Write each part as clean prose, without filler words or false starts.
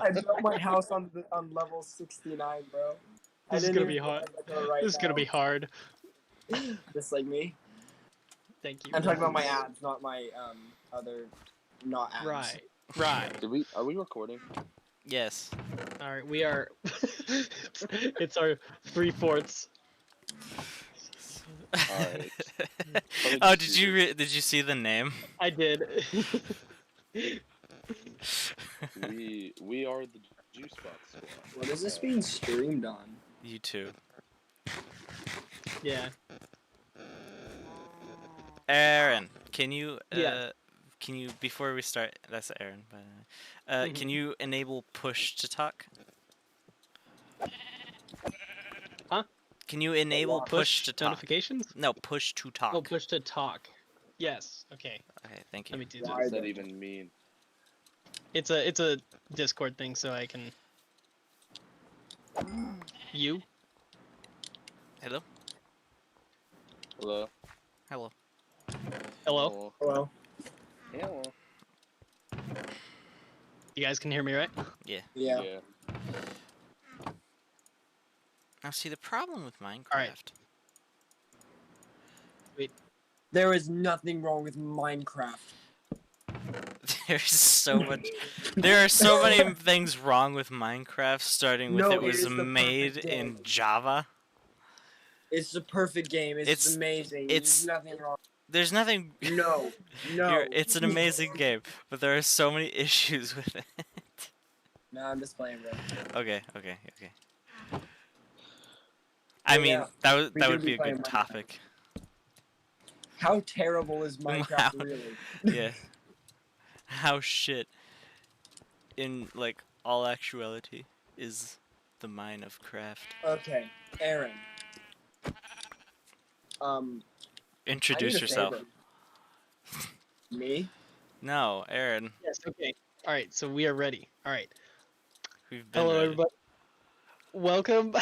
I built my house on level 69, bro. I This is didn't gonna even be hard. look at it right This is gonna now. be hard. Just like me. Thank you. I'm talking about my abs, not my other not abs. Right. Right. Are we recording? Yes. All right. We are. It's our 3/4. Alright. Oh, did you see the name? I did. We are the Juicebox Squad. What is this being streamed on? YouTube. Yeah. Aaron, can you Yeah. can you before we start? That's Aaron, by the way. Can you enable push to talk? Huh? Can you enable push to talk? notifications? No, push to talk. Oh, push to talk. Yes. Okay. Okay, thank you. Let me do What that. does that even mean? It's a Discord thing, so I can. You? Hello. Hello? Hello. Hello? Hello. Hello. You guys can hear me, right? Yeah. Yeah. Now, see the problem with Minecraft. Alright. There is nothing wrong with Minecraft. There's so much. There are so many things wrong with Minecraft. Starting with No, it it was is the made perfect in game. Java. It's the perfect game. It's It's- amazing. it's- There's nothing wrong. There's nothing. No. No. It's an amazing game, but there are so many issues with it. No, I'm just playing, bro. Okay. I mean, yeah, that do would be be a playing good Minecraft. topic. How terrible is Minecraft Wow. really? Yeah. How shit, in like all actuality, is the mine of craft? Okay, Aaron. Introduce I need a yourself. favor. Me? No, Aaron. Yes. Okay. All right. So we are ready. All right. We've been Hello, ready. everybody. Welcome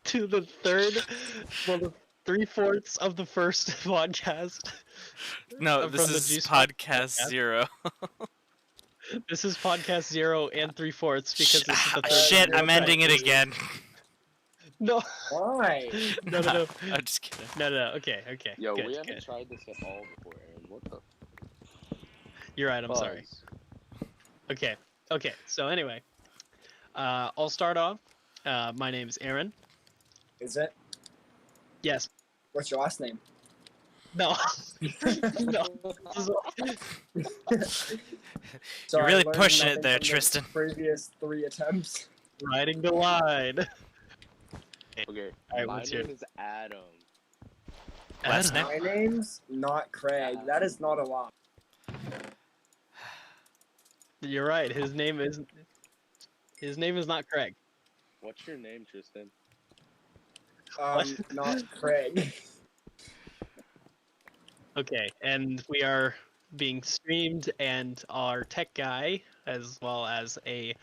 to the third, well, the 3/4 of the first podcast. No, from this the is JuiceBox podcast 0. This is podcast 0 and 3/4 because this is the third. Shit, one. I'm ending it again. No. Why? No. I'm just kidding. No. Okay. Yo, good, we haven't good. tried this at all before, Aaron. What the You're right. I'm sorry. fuzz? Okay. So anyway, I'll start off. My name is Aaron. Is it? Yes. What's your last name? No. No. You're really I learned pushing it nothing there, from the Tristan. Previous 3 attempts. Riding the line. Okay, Alright, my what's name yours? is Adam. Last name? My name's not Craig. That is not a lot. You're right. His name is not Craig. What's your name, Tristan? Not Craig. Okay, and we are being streamed, and our tech guy, as well as a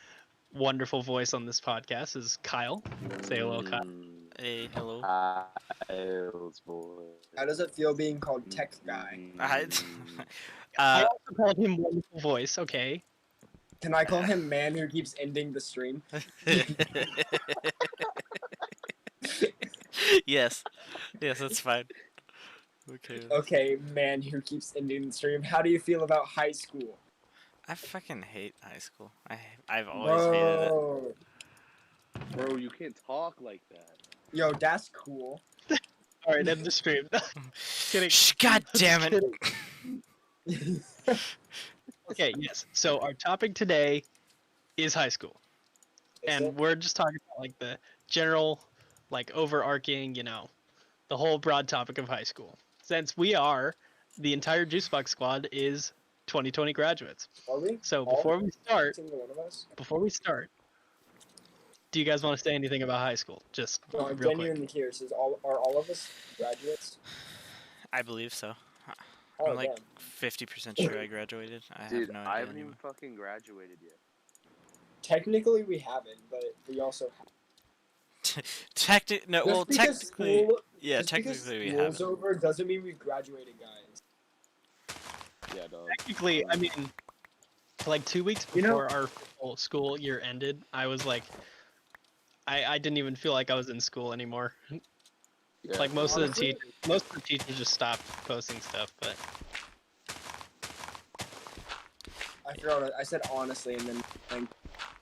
wonderful voice on this podcast, is Kyle. Say hello, Kyle. Hey, hello. Kyle's boy. How does it feel being called Tech Guy? I Uh, also called him wonderful voice. Okay. Can I call him man who keeps ending the stream? yes, that's fine. Okay. Okay, man who keeps ending the stream. How do you feel about high school? I fucking hate high school. I've always hated it. Bro. Bro, you can't talk like that. Yo, that's cool. All right, end the stream. Kidding. Shh, God damn it. Kidding. Okay, yes. So our topic today is high school, and we're just talking about like the general, like overarching, the whole broad topic of high school. Since we are, the entire Juicebox squad is 2020 graduates. Are we? So All before we start, do you guys want to say anything about high school? Just No, I'm real quick. genuinely curious. Are all of us graduates? I believe so. Oh, I'm like damn. 50% sure I graduated. I Dude, have no idea. I haven't even anymore. fucking graduated yet. Technically, we haven't, but we also have. Well, technically, yeah, just because technically we school's haven't. over doesn't mean we've graduated, guys. Yeah, dog. Technically, I mean, like 2 weeks You know- before our full school year ended, I was like, I didn't even feel like I was in school anymore. Yeah. Like most of the Honestly- teachers just stopped posting stuff. But I forgot. I said honestly, and then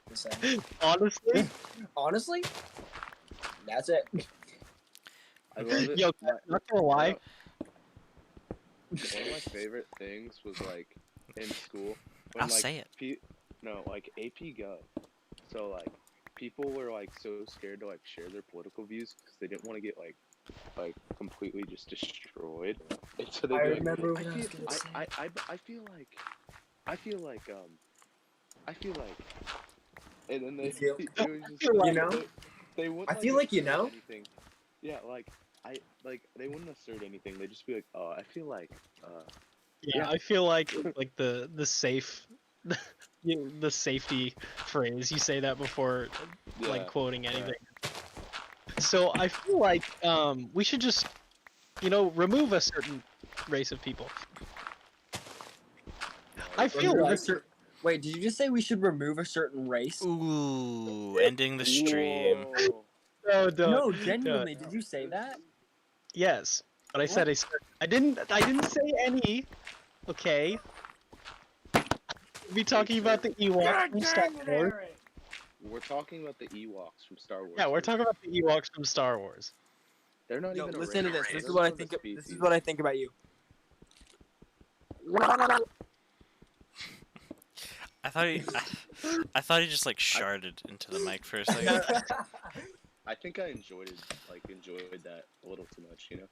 to say. honestly, Honestly, that's it. I love it. yo, not gonna lie, One of my favorite things was like in school when I'll like say it. like AP Gov. So like people were like so scared to like share their political views because they didn't want to get like completely just destroyed. And so they I be like, remember I what I was feel gonna say. I feel like I feel like and then they You feel- it was just feel like- You know? they wouldn't I feel like you assert know? anything. Yeah, like they wouldn't assert anything. They just be like, oh, I feel like yeah, I feel like it's like the safe, the safety phrase. You say that before yeah, like quoting right. anything. So I feel like we should just, remove a certain race of people. I feel Remove a like Wait, did you just say we should remove a certain race? Ooh, ending the stream. Whoa. no, don't, No, don't. genuinely, did you say that? Yes, but I said I didn't say any. Okay. We'll be talking about the Ewoks from Star Wars. We're talking about the Ewoks from Star Wars. Yeah, we're talking about the Ewoks from Star Wars. They're not Yo, even a listen to race. this. This They're is what I just a think. This is species. what I think about you. I thought he just like sharded into the mic for a second. I think I enjoyed that a little too much, you know.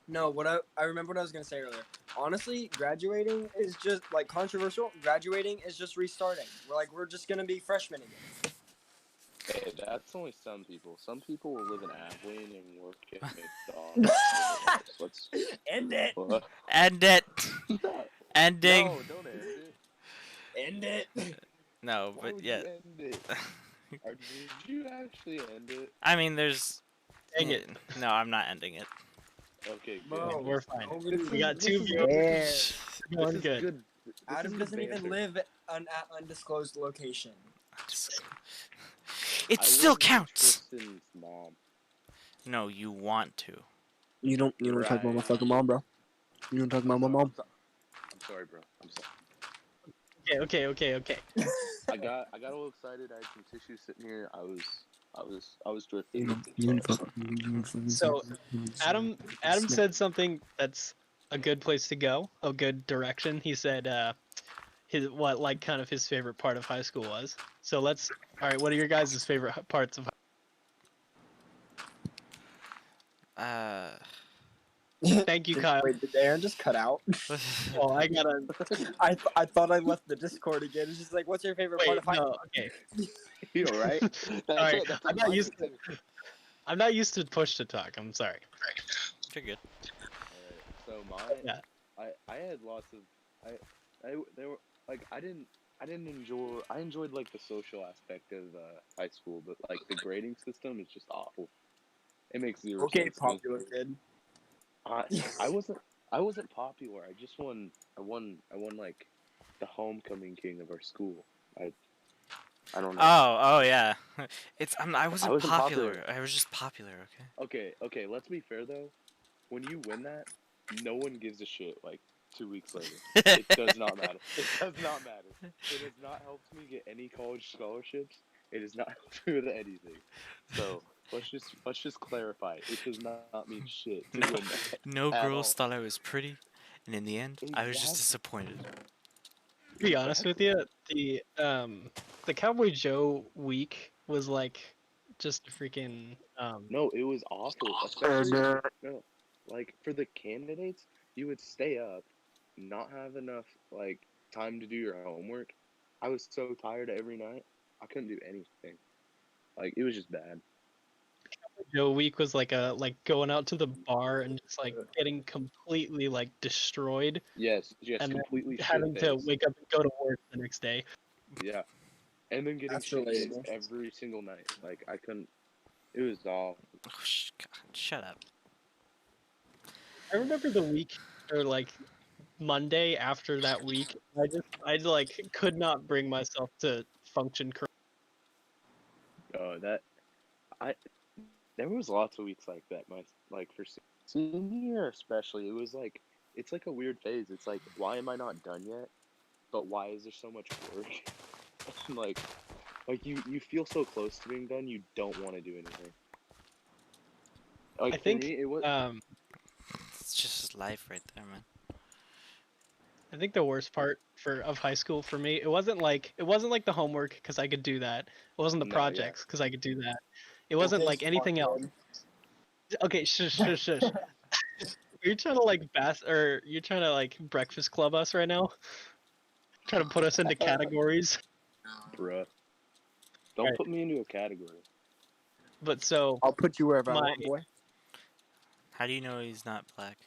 No, I remember what I was gonna say earlier. Honestly, graduating is just like controversial. Graduating is just restarting. We're just gonna be freshmen again. Hey, that's only some people. Some people will live in Abilene and work at McDonald's. Let's End it. what? End it. Ending. No, don't end it. End it. No, Why but would yeah. you end it? Or did you actually end it? I mean, there's. Dang it. No, I'm not ending it. Okay, good. Bro, We're fine. nobody- We got This two is- viewers. This Going is good. good. This Adam is good doesn't even banter. live at undisclosed location. It I still live with counts. Tristan's mom. No, you want to. You don't talk about my Right. fucking mom, bro. You don't talk about my mom. I'm sorry, bro. I'm sorry. Okay. I got a little excited. I had some tissues sitting here. I was drifting. So, Adam said something that's a good place to go, a good direction. He said his kind of his favorite part of high school was. So all right, what are your guys' favorite parts of Thank you, Kyle. Wait, did Aaron just cut out? Oh, I gotta I thought I left the Discord again. It's just like, what's your favorite part wait. of high No, okay. You all right? Sorry, I'm not used to push to talk. I'm sorry. You're good. So Yeah. I had lots of they were like I enjoyed like the social aspect of high school, but like the grading system is just awful. It makes zero Okay, sense to me. popular kid. I wasn't popular. I won like the homecoming king of our school. I don't know. Oh yeah. I wasn't wasn't popular. popular. I was just popular. Okay. Okay, let's be fair though. When you win that, no one gives a shit like 2 weeks later. It does not matter. It does not matter. It has not helped me get any college scholarships. It has not helped me with anything. So let's just clarify. It does not mean shit to No, win that. no At girls all. thought I was pretty, and in the end, I was just Exactly. disappointed. To be honest with you, the Cowboy Joe week was like just a freaking No, it was awful. Especially no, like for the candidates, you would stay up, not have enough like time to do your homework. I was so tired every night. I couldn't do anything. Like it was just bad. Joe week was like going out to the bar and just like getting completely like destroyed Yes, and then completely having to shit-faced. wake up and go to work the next day. Yeah, and then getting That's shit-faced relatable. every single night. Like I couldn't. It was awful. Oh, God, shut up. I remember the week or like Monday after that week, I like could not bring myself to function correctly. That I there was lots of weeks like that. For senior especially, it's like a weird phase. It's like, why am I not done yet? But why is there so much work? And you feel so close to being done, you don't want to do anything. Like I for think me, it was It's just life right there, man. I think the worst part of high school for me, it wasn't like the homework because I could do that. It wasn't the no, yeah. projects because I could do that. It wasn't Okay, like anything smart else. kid. Okay, shush. You're trying to like you're trying to like breakfast club us right now? Trying to put us into categories. Bruh. Don't Right. put me into a category. But so I'll put you wherever I My- want, boy. How do you know he's not black?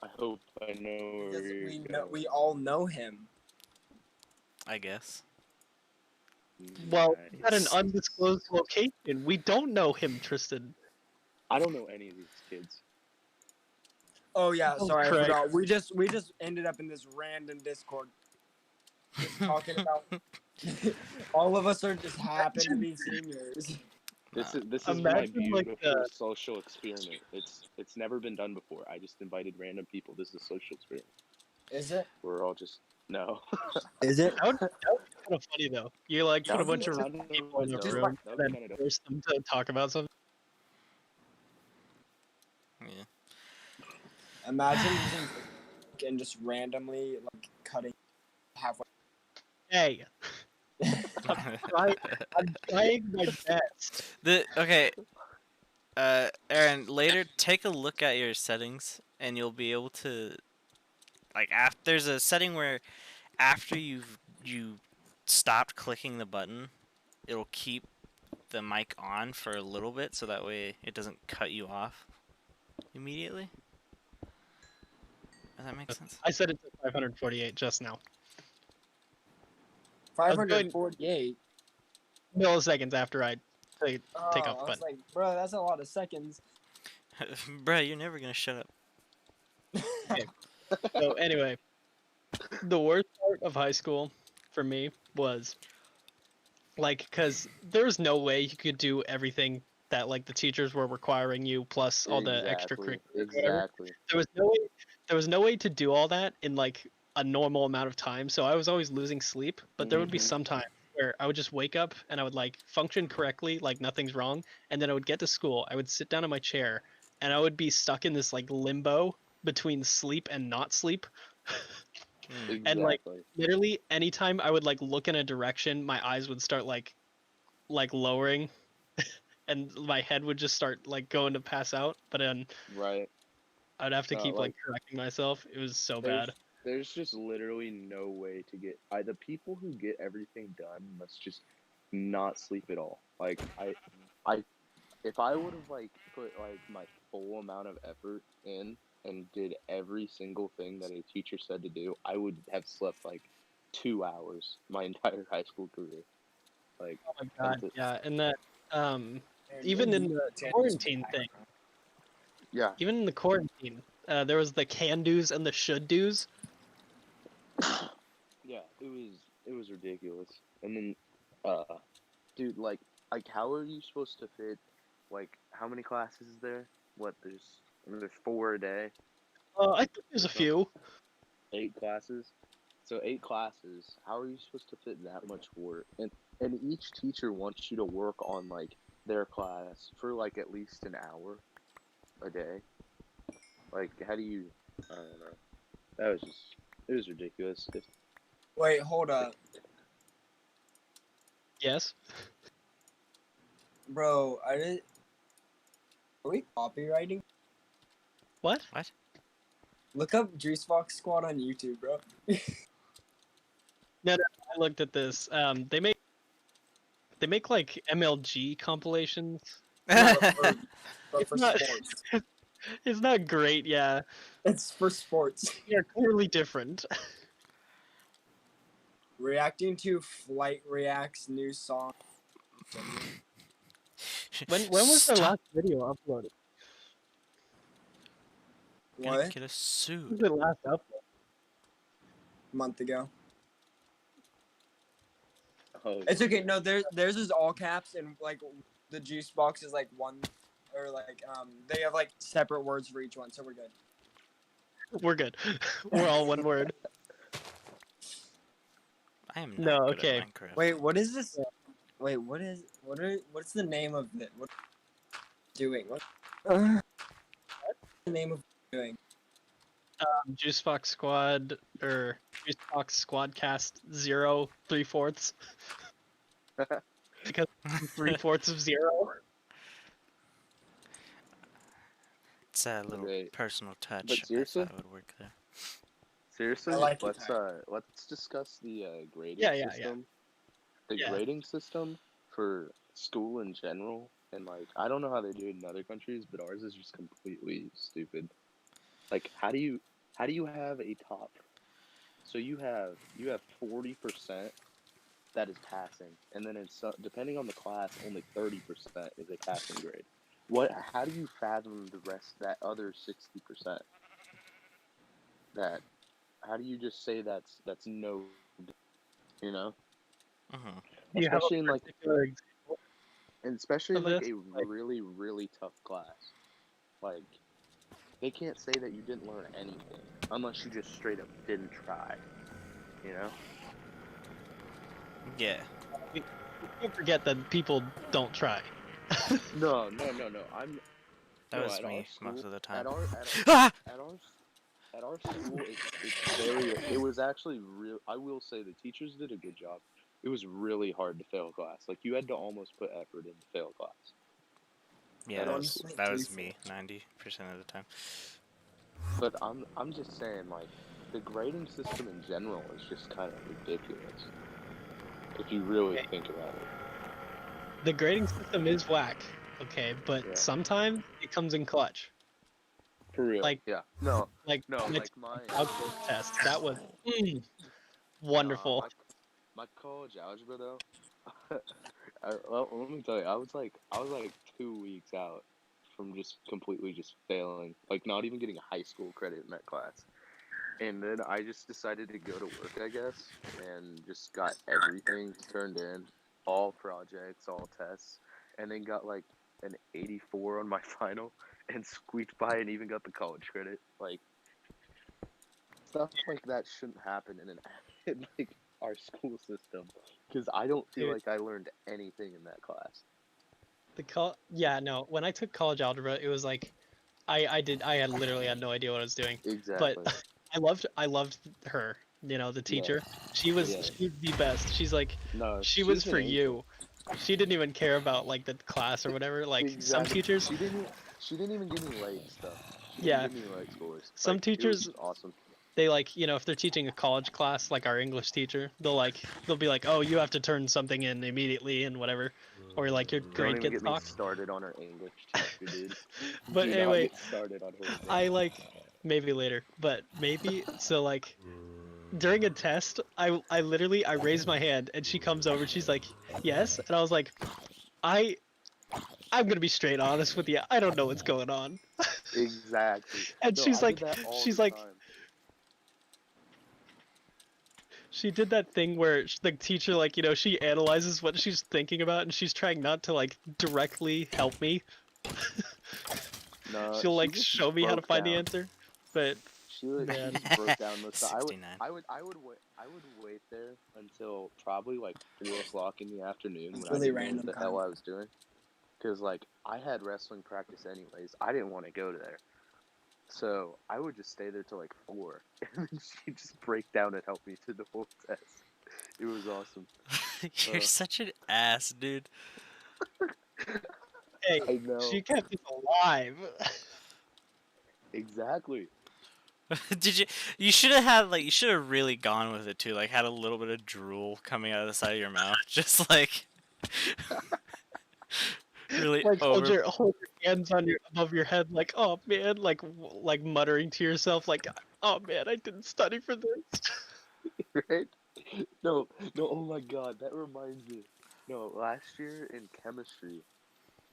I hope I know Because where you're we going. all know him. I guess. well, he's at an Nice. undisclosed location. We don't know him, Tristan. I don't know any of these kids. Oh yeah, Oh, sorry, I Craig. forgot. We just ended up in this random Discord, just talking about. All of us are just happen to be seniors. This Nah. is my Imagine, like, beautiful social experiment. It's never been done before. I just invited random people. This is a social experiment. Is it? We're all just no. Is it? That would be kind of funny though. You like put a That would bunch be of kinda people in a dope. room That and would be then kinda dope. force them to talk about something. Yeah. Imagine using and just randomly like cutting halfway. Hey, I'm trying my best. Okay, Aaron, later take a look at your settings and you'll be able to like there's a setting where after you stopped clicking the button, it'll keep the mic on for a little bit so that way it doesn't cut you off immediately. Does that make sense? I said it's at 548 just now. 548. Milliseconds after I take Oh, off the I was button. like, bro, that's a lot of seconds. Bruh, you're never gonna shut up. So anyway, the worst part of high school for me was like because there's no way you could do everything that like the teachers were requiring you plus all the extracurriculars. Whatever. Exactly. There was no way to do all that in like a normal amount of time. So I was always losing sleep, but there would be Mhm. some time where I would just wake up and I would like function correctly, like nothing's wrong, and then I would get to school, I would sit down in my chair, and I would be stuck in this like limbo between sleep and not sleep. Mm. And like Exactly. literally anytime I would like look in a direction, my eyes would start like lowering and my head would just start like going to pass out, but then Right. I'd have to No, keep like correcting myself. It was so bad. There's just literally no way to get. The people who get everything done must just not sleep at all. Like I, if I would have like put like my full amount of effort in and did every single thing that a teacher said to do, I would have slept like 2 hours my entire high school career. Like, Oh my god, that's it. yeah, and that even in the quarantine thing, Yeah. even in the quarantine, there was the can do's and the should do's. Yeah, it was ridiculous. And then, dude, like how are you supposed to fit? Like, how many classes is there? What there's 4 a day, I think there's a few. 8 classes. So 8 classes. How are you supposed to fit that much work? And each teacher wants you to work on like their class for like at least an hour a day. Like, how do you? I don't know. That was just it was ridiculous. Wait, hold up, Yes. bro. I did. Are we copywriting? What? What? Look up JuiceBox Squad on YouTube, bro. I looked at this. They make like MLG compilations. But for It's not sports. it's not great. Yeah, It's for sports. they're clearly different. Reacting to Flight React's new song. When was the Stop. last video uploaded? Gonna What? get us When was sued. the last upload? a month ago. Oh, It's okay. No, theirs is all caps, and like the juice box is like one, or like they have like separate words for each one, so we're good. We're good. We're all one word. I am No, not good okay. at Minecraft. Wait, what is this? Wait, what's the name of it? What doing? What's the name of doing? JuiceBox Squad or JuiceBoxSquadCast 0 3/4. Because 3/4 of 0. It's a little Okay, personal touch. but I seriously? thought it would work there. Seriously, I like it, let's discuss the grading Yeah. system. The Yeah. grading system for school in general, and like I don't know how they do it in other countries, but ours is just completely stupid. Like, how do you have a top? So you have 40% that is passing, and then it's depending on the class, only 30% is a passing grade. What? How do you fathom the rest? That other 60%. That how do you just say that's no, you know? Mm-hmm. Do you have Especially a in like particular example and especially of in like this? a Like, really really tough class. Like they can't say that you didn't learn anything unless you just straight up didn't try, you know? Yeah. don't forget that people don't try. No. That was At our me most school, of the at time. our Ah! at our at our school, it was actually real. I will say the teachers did a good job. It was really hard to fail class. Like you had to almost put effort in to fail class Yeah, at that our was school. that was me 90% of the time. But I'm just saying like the grading system in general is just kind of ridiculous if you really think about it. The grading system is whack, okay, but Yeah, sometimes it comes in clutch. for real. Like Yeah, like no, when it's like my calculus test, that was nah, wonderful. my college algebra though. Well, let me tell you, I was like 2 weeks out from just completely just failing, like not even getting a high school credit in that class. And then I just decided to go to work, I guess, and just got everything turned in, all projects, all tests, and then got like an 84 on my final and squeaked by and even got the college credit. Like stuff like that shouldn't happen in in like our school system because I don't feel Dude, like I learned anything in that class. yeah, no, when I took college algebra, it was like I had literally had no idea what I was doing. But Exactly. I loved her, the Yeah. teacher. Yeah. She was the best. She's like No, she she was was an for angel. you. She didn't even care about like the class or whatever. Like some Exactly. teachers, She didn't even give me late stuff. She didn't yeah, give me late scores. some Like it was teachers just awesome. they like, if they're teaching a college class, like our English teacher, they'll be like, "Oh, you have to turn something in immediately and whatever." Or like your Don't grade even gets get me docked. started on her English teacher, dude. But Do not anyway, get started on her again. I like maybe later, but maybe so like during a test, I literally I raised my hand and she comes over and she's like, "Yes." And I was like, "I I'm going to be straight honest with you. I don't know what's going on." Exactly. And No, I did that all she's the like time. she did that thing where the teacher like, she analyzes what she's thinking about and she's trying not to like directly help me. No, She'll she like just show me how to broke find the down. answer. But She man, just broke down most of. 69. I would wait there until probably like 4 o'clock in the afternoon when I Really didn't know what random the hell kind. I was doing. Cause like I had wrestling practice anyways. I didn't want to go there, so I would just stay there till like 4, and then she'd just break down and help me through the whole test. It was awesome. You're such an ass, dude. hey, I know she kept us alive. exactly. Did you? You should have had like you should have really gone with it too. Like had a little bit of drool coming out of the side of your mouth, just like really Like hold over. your hands on your above your head like, "Oh man," like muttering to yourself like, "Oh man, I didn't study for this." Right? No, no. Oh my God, that reminds me. No, last year in chemistry,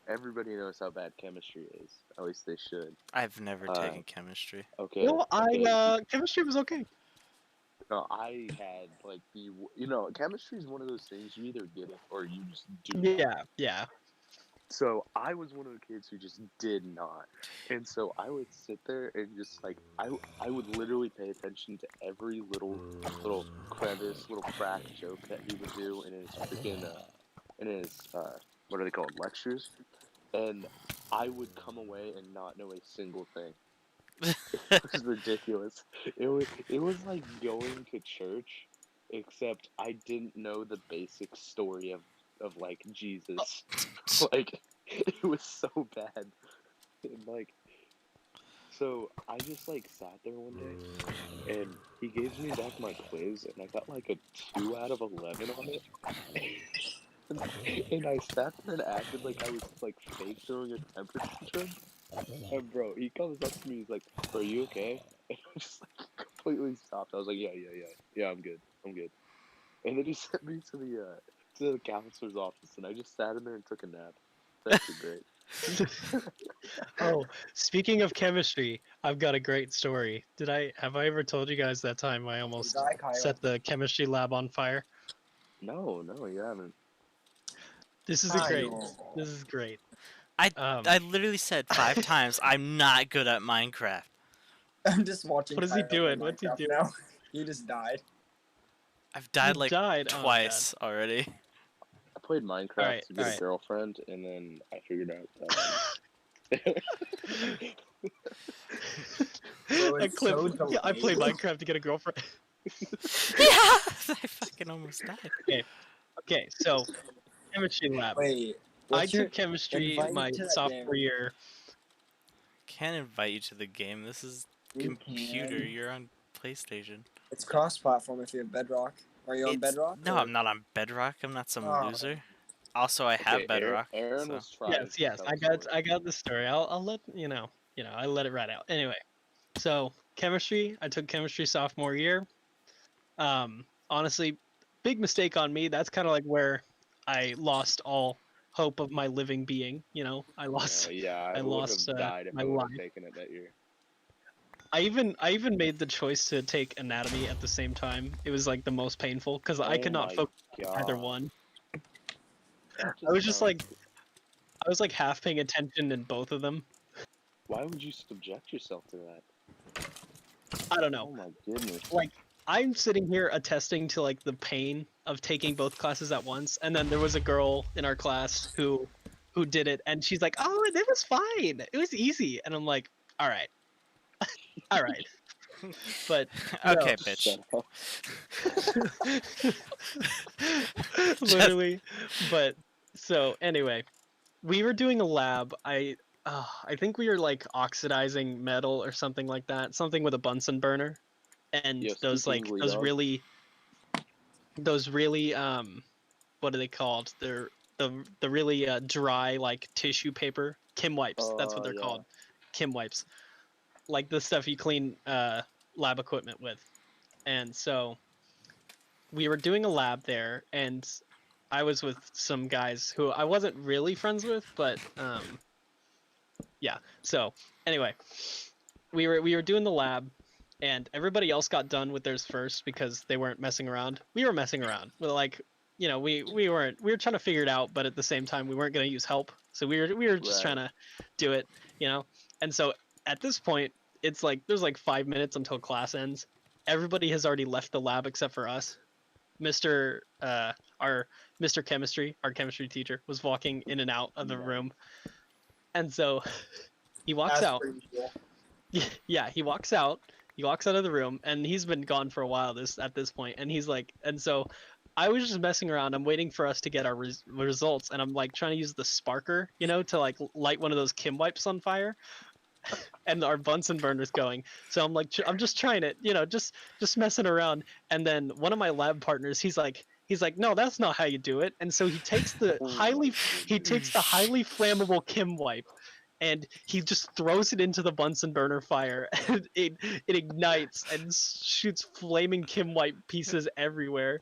everybody knows how bad chemistry is. At least they should. I've never Uh, taken chemistry. okay, I okay. chemistry was okay. No, I had like chemistry is one of those things you either get it or you just do not. Yeah. So I was one of the kids who just did not, and so I would sit there and just like I would literally pay attention to every little crevice, little crack joke that he would do in his freaking in his what are they called, lectures, and I would come away and not know a single thing. It was ridiculous. It was like going to church, except I didn't know the basic story of like Jesus. Like it was so bad. And like so I just like sat there one day and he gives me back my quiz and I got like a 2 out of 11 on it. And I sat there and acted like I was like fake throwing a temper tantrum. And bro, he comes up to me, he's like, "Bro, are you okay?" And I just like completely stopped. I was like, "Yeah, I'm good, I'm good." And then he sent me to the counselor's office, and I just sat in there and took a nap. It's actually great. Oh, speaking of chemistry, I've got a great story. Have I ever told you guys that time I almost Die, Kyle. set the chemistry lab on fire? No, you haven't. This is Kyle. This is great. I literally said 5 times I'm not good at Minecraft. I'm just watching. What is he Kyle play doing? What's he Minecraft doing? now? He just died. I've died You like died? Oh, twice already. I played Minecraft Alright, to get alright. a girlfriend, and then I figured out that. Bro, That it's clip. so Yeah, I played delayed. Minecraft to get a girlfriend. Yeah, I fucking almost died. Okay, so chemistry lab. Wait, I what's your took chemistry invite me my to that sophomore game? year. Can't invite you to the game. This is We computer. can. You're on PlayStation. It's cross-platform if you have Bedrock. Are you on Bedrock? No, or- I'm not on Bedrock. I'm not some Oh. loser. Also, I have Okay, Bedrock. Aaron So. was trying to Yes, tell I a got story. the story. I'll let I let it right out. Anyway, so chemistry, I took chemistry sophomore year. Honestly, big mistake on me. That's kind of like where I lost all hope of my living being. I lost Yeah, I I would lost have died if my I would life. have taken it that year. I even made the choice to take anatomy at the same time. It was like the most painful because I could not focus on either one. I was just like I was like half paying attention in both of them. Why would you subject yourself to that? I don't know. Oh my goodness. Like I'm sitting here attesting to like the pain of taking both classes at once, and then there was a girl in our class who did it, and she's like, "Oh, it was fine. It was easy," and I'm like, "All right, all right." But Okay, no. bitch. Literally. But so anyway, we were doing a lab. I think we were like oxidizing metal or something like that, something with a Bunsen burner, and Yeah, those speaking like of those Leon, really what are they called? They're the really dry like tissue paper, Kim wipes. That's what they're yeah. called, Kim wipes, like the stuff you clean lab equipment with. And so we were doing a lab there, and I was with some guys who I wasn't really friends with, but yeah. So anyway, we were doing the lab, and everybody else got done with theirs first because they weren't messing around. We were messing around. We're like, we were trying to figure it out, but at the same time we weren't going to use help. So we were just trying to do it, And so at this point, it's like there's like 5 minutes until class ends. Everybody has already left the lab except for us. Our Mr. Chemistry, our chemistry teacher, was walking in and out of the room, and so he walks That's out. pretty cool. Yeah, he walks out. He walks out of the room, and he's been gone for a while. At this point, and he's like, and so I was just messing around. I'm waiting for us to get our results, and I'm like trying to use the sparker, to like light one of those Kim wipes on fire, and our Bunsen burner's going. So I'm like, I'm just trying it, just messing around. And then one of my lab partners, he's like, no, that's not how you do it. And so he takes the highly flammable Kim wipe, and he just throws it into the Bunsen burner fire, and it ignites and shoots flaming Kim wipe pieces everywhere.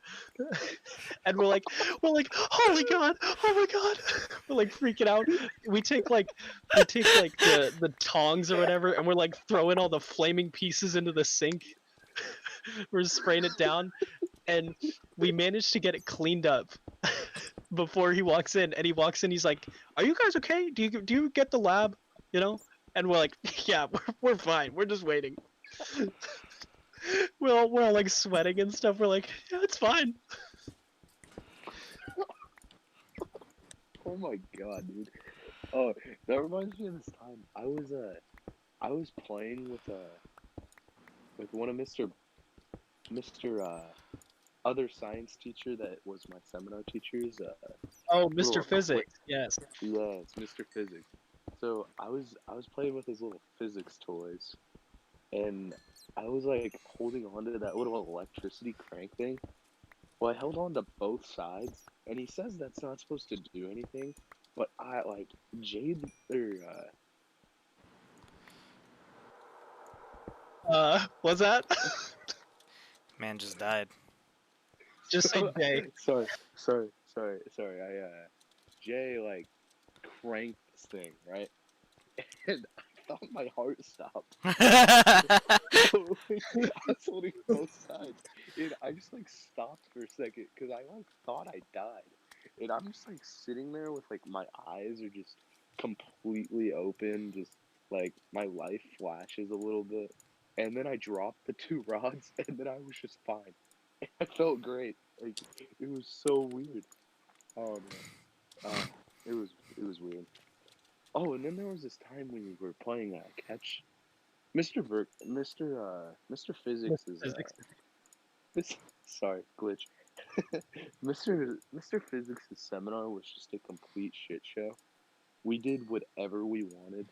And we're like, holy god, oh my god, we're like freaking out. We take the tongs or whatever, and we're like throwing all the flaming pieces into the sink. we're spraying it down, and we managed to get it cleaned up before he walks in. And he walks in, he's like, "Are you guys okay? Do you get the lab? You know?" And we're like, "Yeah, we're fine. We're just waiting." We're all like sweating and stuff. We're like, "Yeah, it's fine." Oh my god, dude. Oh, that reminds me of this time. I was playing with one of Mr. Other science teacher that was my seminar teacher's Oh, little Mr. Physics. Yes. yeah, it's Mr. Physics. So I was playing with his little physics toys, and I was like holding on to that little electricity crank thing. Well, I held on to both sides, and he says that's not supposed to do anything, but I like Jade or What's that? Man just died. Just say Jay. sorry. Jay like cranked this thing, right? And I thought my heart stopped. I was holding both sides, and I just like stopped for a second because I like thought I died, and I'm just like sitting there with like my eyes are just completely open, just like my life flashes a little bit, and then I dropped the two rods, and then I was just fine. I felt great. Like it was so weird. Oh man, it was weird. Oh, and then there was this time when we were playing catch. Mr. Physics Mr. is Physics. this, sorry, glitch. Mr. Physics' seminar was just a complete shit show. We did whatever we wanted,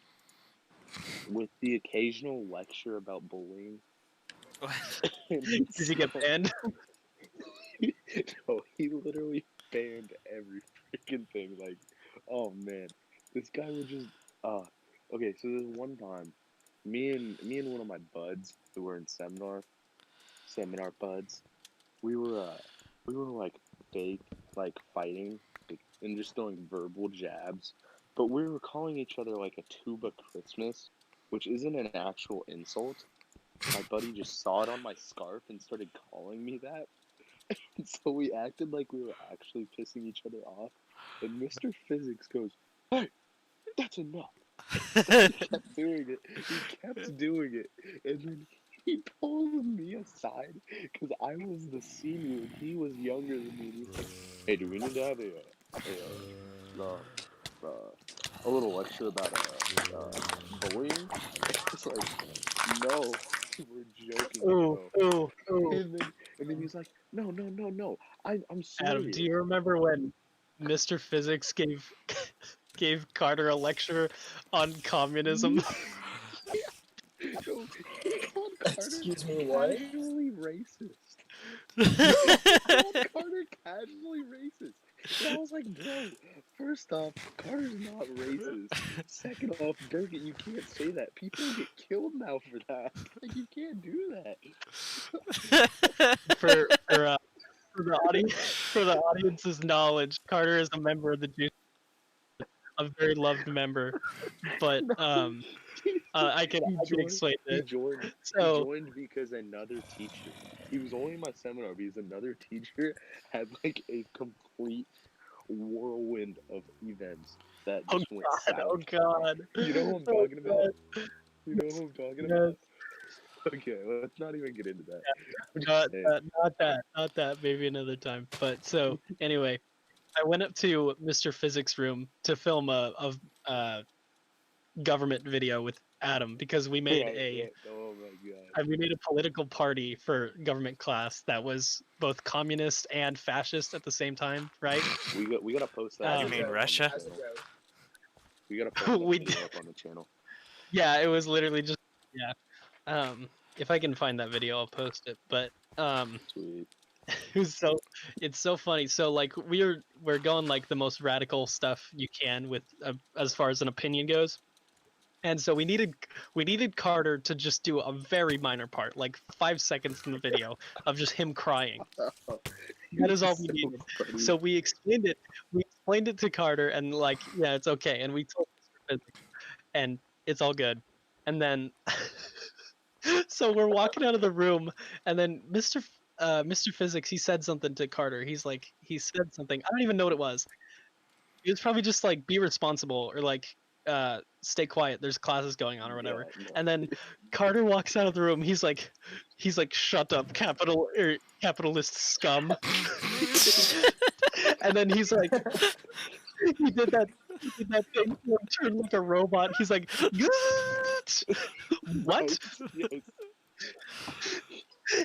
with the occasional lecture about bullying. And Did you get banned? no, he literally banned every freaking thing. Like, oh man, this guy would just okay. So there's one time, me and one of my buds who were in seminar buds, we were like fake like fighting like, and just throwing verbal jabs, but we were calling each other like a tuba Christmas, which isn't an actual insult. My buddy just saw it on my scarf and started calling me that. And so we acted like we were actually pissing each other off. And Mr. Physics goes, "Hey, that's enough." He kept doing it. He kept doing it. And then he pulled me aside because I was the senior and he was younger than me. And he's like, "Hey, do we need to have a little lecture about bullying?" It's like, no, we're joking, Ooh, bro. ooh, ooh. And then he's like, no, I'm Adam, do serious. you remember when Mr. Physics gave Carter a lecture on communism? No, he called Carter Excuse me, what? casually racist. He called Carter casually racist. And I was like, bro, first off, Carter's not racist. Second off, Durgan, you can't say that. People get killed now for that. Like, you can't do that. For the audience, for the audience's knowledge, Carter is a member of the Juice, a very loved member. But No, I can joined. explain He it. joined. He So joined because another teacher. He was only in my seminar because another teacher had like a complete whirlwind of events that oh just went god, south. oh god. You know who I'm Oh talking god. about? You know who I'm talking Yes. about? Okay, let's not even get into that. I'm Not, just saying. not that. Maybe another time. But so anyway, I went up to Mr. Physics' room to film a government video with Adam because we made Right. Oh my we made a political party for government class that was both communist and fascist at the same time, right? god. We gotta post that. As You a mean joke. Russia? As a joke. We gotta post that We video up on the channel. yeah, it was literally just yeah. If I can find that video, I'll post it. But Sweet. it was it's so funny. So like we're going like the most radical stuff you can with as far as an opinion goes. And so we needed Carter to just do a very minor part, like 5 seconds in the video of just him crying. That is all we So needed. funny. So we explained it. We explained it to Carter, and like, yeah, it's okay. And we told Mr. Physics, and it's all good. And then So we're walking out of the room, and then Mr. Physics, he said something to Carter. He said something. I don't even know what it was. He was probably just like, be responsible, or like, stay quiet. There's classes going on or whatever. Yeah, no. And then Carter walks out of the room. He's like, shut up, capitalist scum. And then he's like, he did that thing where he turned like a robot. He's like, what? Yes.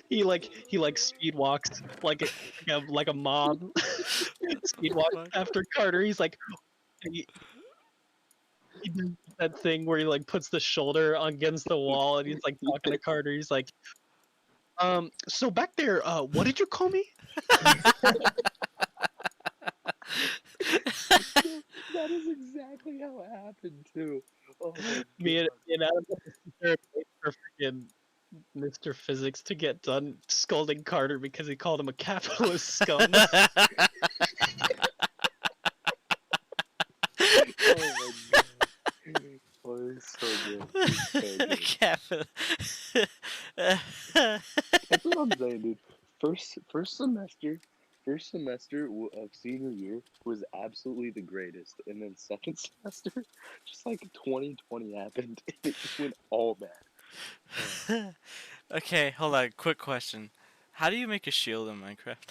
He speed walks like a mob. Speed walks after Carter. He's like, he does that thing where he like puts the shoulder against the wall and he's like talking to Carter. He's like, so back there, what did you call me? That is exactly how it happened too. Oh my Me and God. Adam had to sit there and wait for freaking Mr. Physics to get done scolding Carter because he called him a capitalist scum. Oh my God. Oh, it's so good. It's so good. Capital. That's what I'm saying, dude. First semester of senior year was absolutely the greatest, and then second semester, just like 2020 happened, and it just went all bad. Okay, hold on. Quick question. How do you make a shield in Minecraft?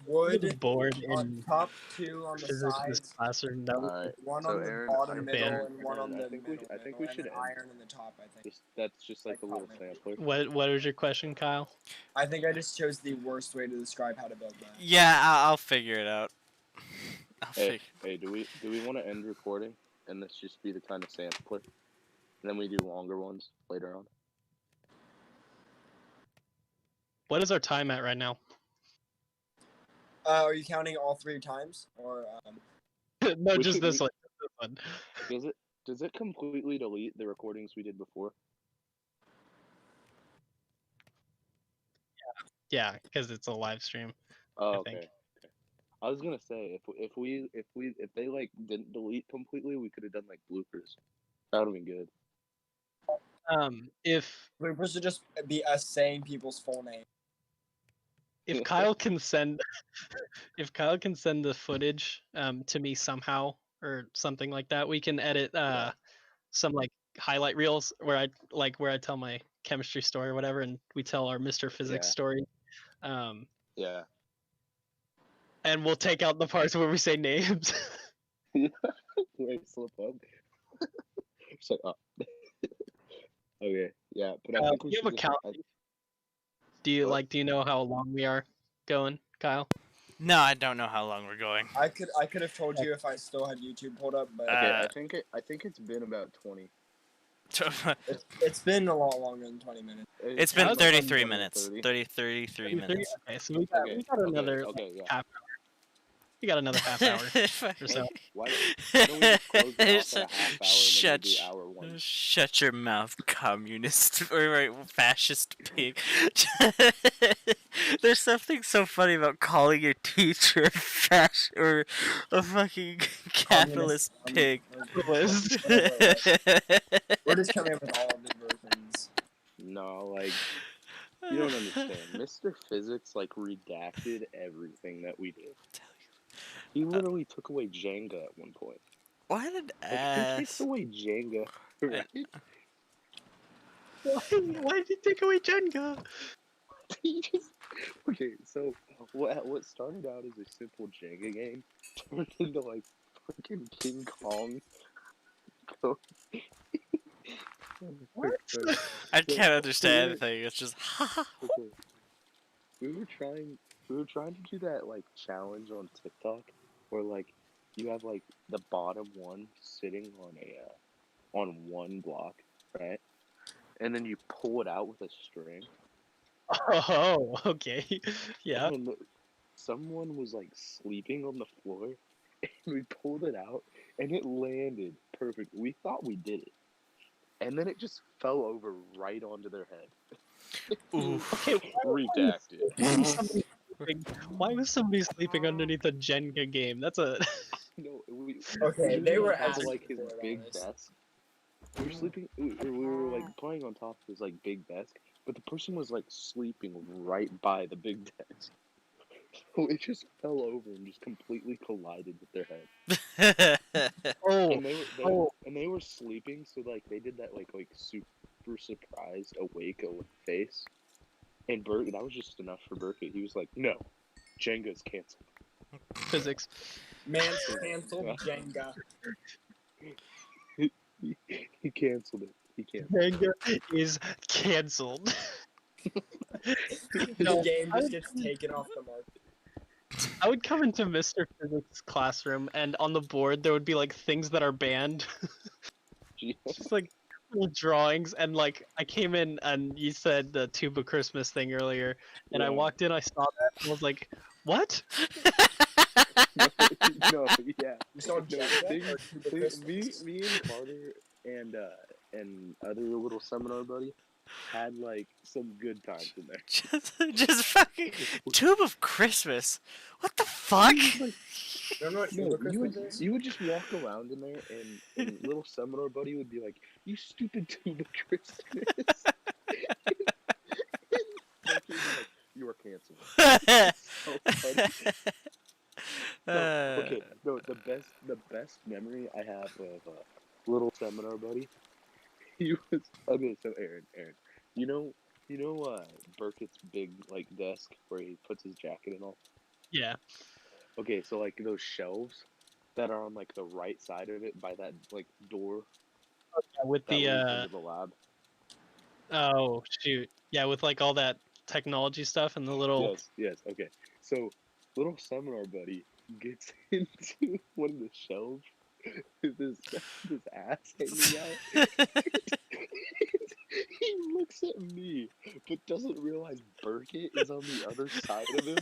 Wood Board on in top, 2 on the physics sides, classroom. Alright, one so on the Aaron, bottom Bam. middle, and one on Aaron, the I think we middle, should and then end. iron in the top. I think. That's just like a little Like sampler. What was your question, Kyle? I think I just chose the worst way to describe how to build that. Yeah, I'll figure it out. Hey, do we want to end recording and this just be the kind of sampler, and then we do longer ones later on? What is our time at right now? Are you counting all 3 times, or No, We just should- this we- one. Does it completely delete the recordings we did before? Yeah, because it's a live stream. Oh, I okay. think. I was gonna say if they like didn't delete completely, we could have done like bloopers. That would have been good. If bloopers should just be us saying people's full name? Kyle can send the footage to me somehow or something like that, we can edit some like highlight reels where I tell my chemistry story or whatever, and we tell our Mr. Physics Yeah. story. Yeah. And we'll take out the parts where we say names. Where I slip up. It's like, oh. Okay, yeah, but I think do we you should have a just, count? Do you know how long we are going, Kyle? No, I don't know how long we're going. I could have told you if I still had YouTube pulled up, but Okay, I think it's been about 20. it's been a lot longer than 20 minutes. It's been Sounds 33 like minutes. 30. 33 minutes. Okay, so we got another Okay, yeah. half hour. We got another half hour or so. Why don't we just close it off at a half hour and then we'll do hour 1? Shut your mouth, communist or fascist pig. There's something so funny about calling your teacher or a fucking capitalist pig. We're just coming up with all of the versions. No, like, you don't understand. Mr. Physics, like, redacted everything that we did. He literally took away Jenga at one point. Why did Like, who takes away Jenga, right? Why did he take away Jenga? He just... Okay, so what started out as a simple Jenga game turned into, like, freaking King Kong. What? I can't understand anything. It's just Okay. We were trying to do that like challenge on TikTok where like you have like the bottom one sitting on one block, right? And then you pull it out with a string. Oh, okay. Yeah. And someone was like sleeping on the floor and we pulled it out and it landed perfect. We thought we did it. And then it just fell over right onto their head. Okay, Redacted. why was somebody sleeping underneath a Jenga game? That's a No, Okay, they were has asking like his for it, big honest. desk. We were sleeping. We were like playing on top of this like big desk, but the person was like sleeping right by the big desk. So it just fell over and just completely collided with their head. Oh, And they were sleeping, so like they did that like super surprised awake face. And that was just enough for Burkett. He was like, "No, Jenga's canceled." physics. Man, canceled Jenga. He canceled it. He canceled. Manga is canceled. The No, game just gets taken off the market. I would come into Mr. Physics' classroom, and on the board there would be like things that are banned. Just like little drawings, and like I came in and you said the Tuba Christmas thing earlier, and I Yeah. walked in, I saw that, and I was like, "What?" No, yeah. You saw No, Jenga or Tuba Christmas? me and Carter and other little seminar buddy had like some good times in there. just fucking Tube of Christmas. What the fuck? You don't know what No, Tuba Christmas is? you would just walk around in there, and little seminar buddy would be like, "You stupid tuba Christmas." And he'd be like, "You are canceled." So funny. No, the best memory I have of little seminar buddy. He was okay. So Aaron, you know, Burkett's big like desk where he puts his jacket and all. Yeah. Okay, so like those shelves that are on like the right side of it by that like door With that leads the into the lab. oh shoot, yeah, with like all that technology stuff and the little. Yes. Okay, so little seminar buddy gets into one of the shelves with his ass hanging out. He looks at me, but doesn't realize Burkett is on the other side of him.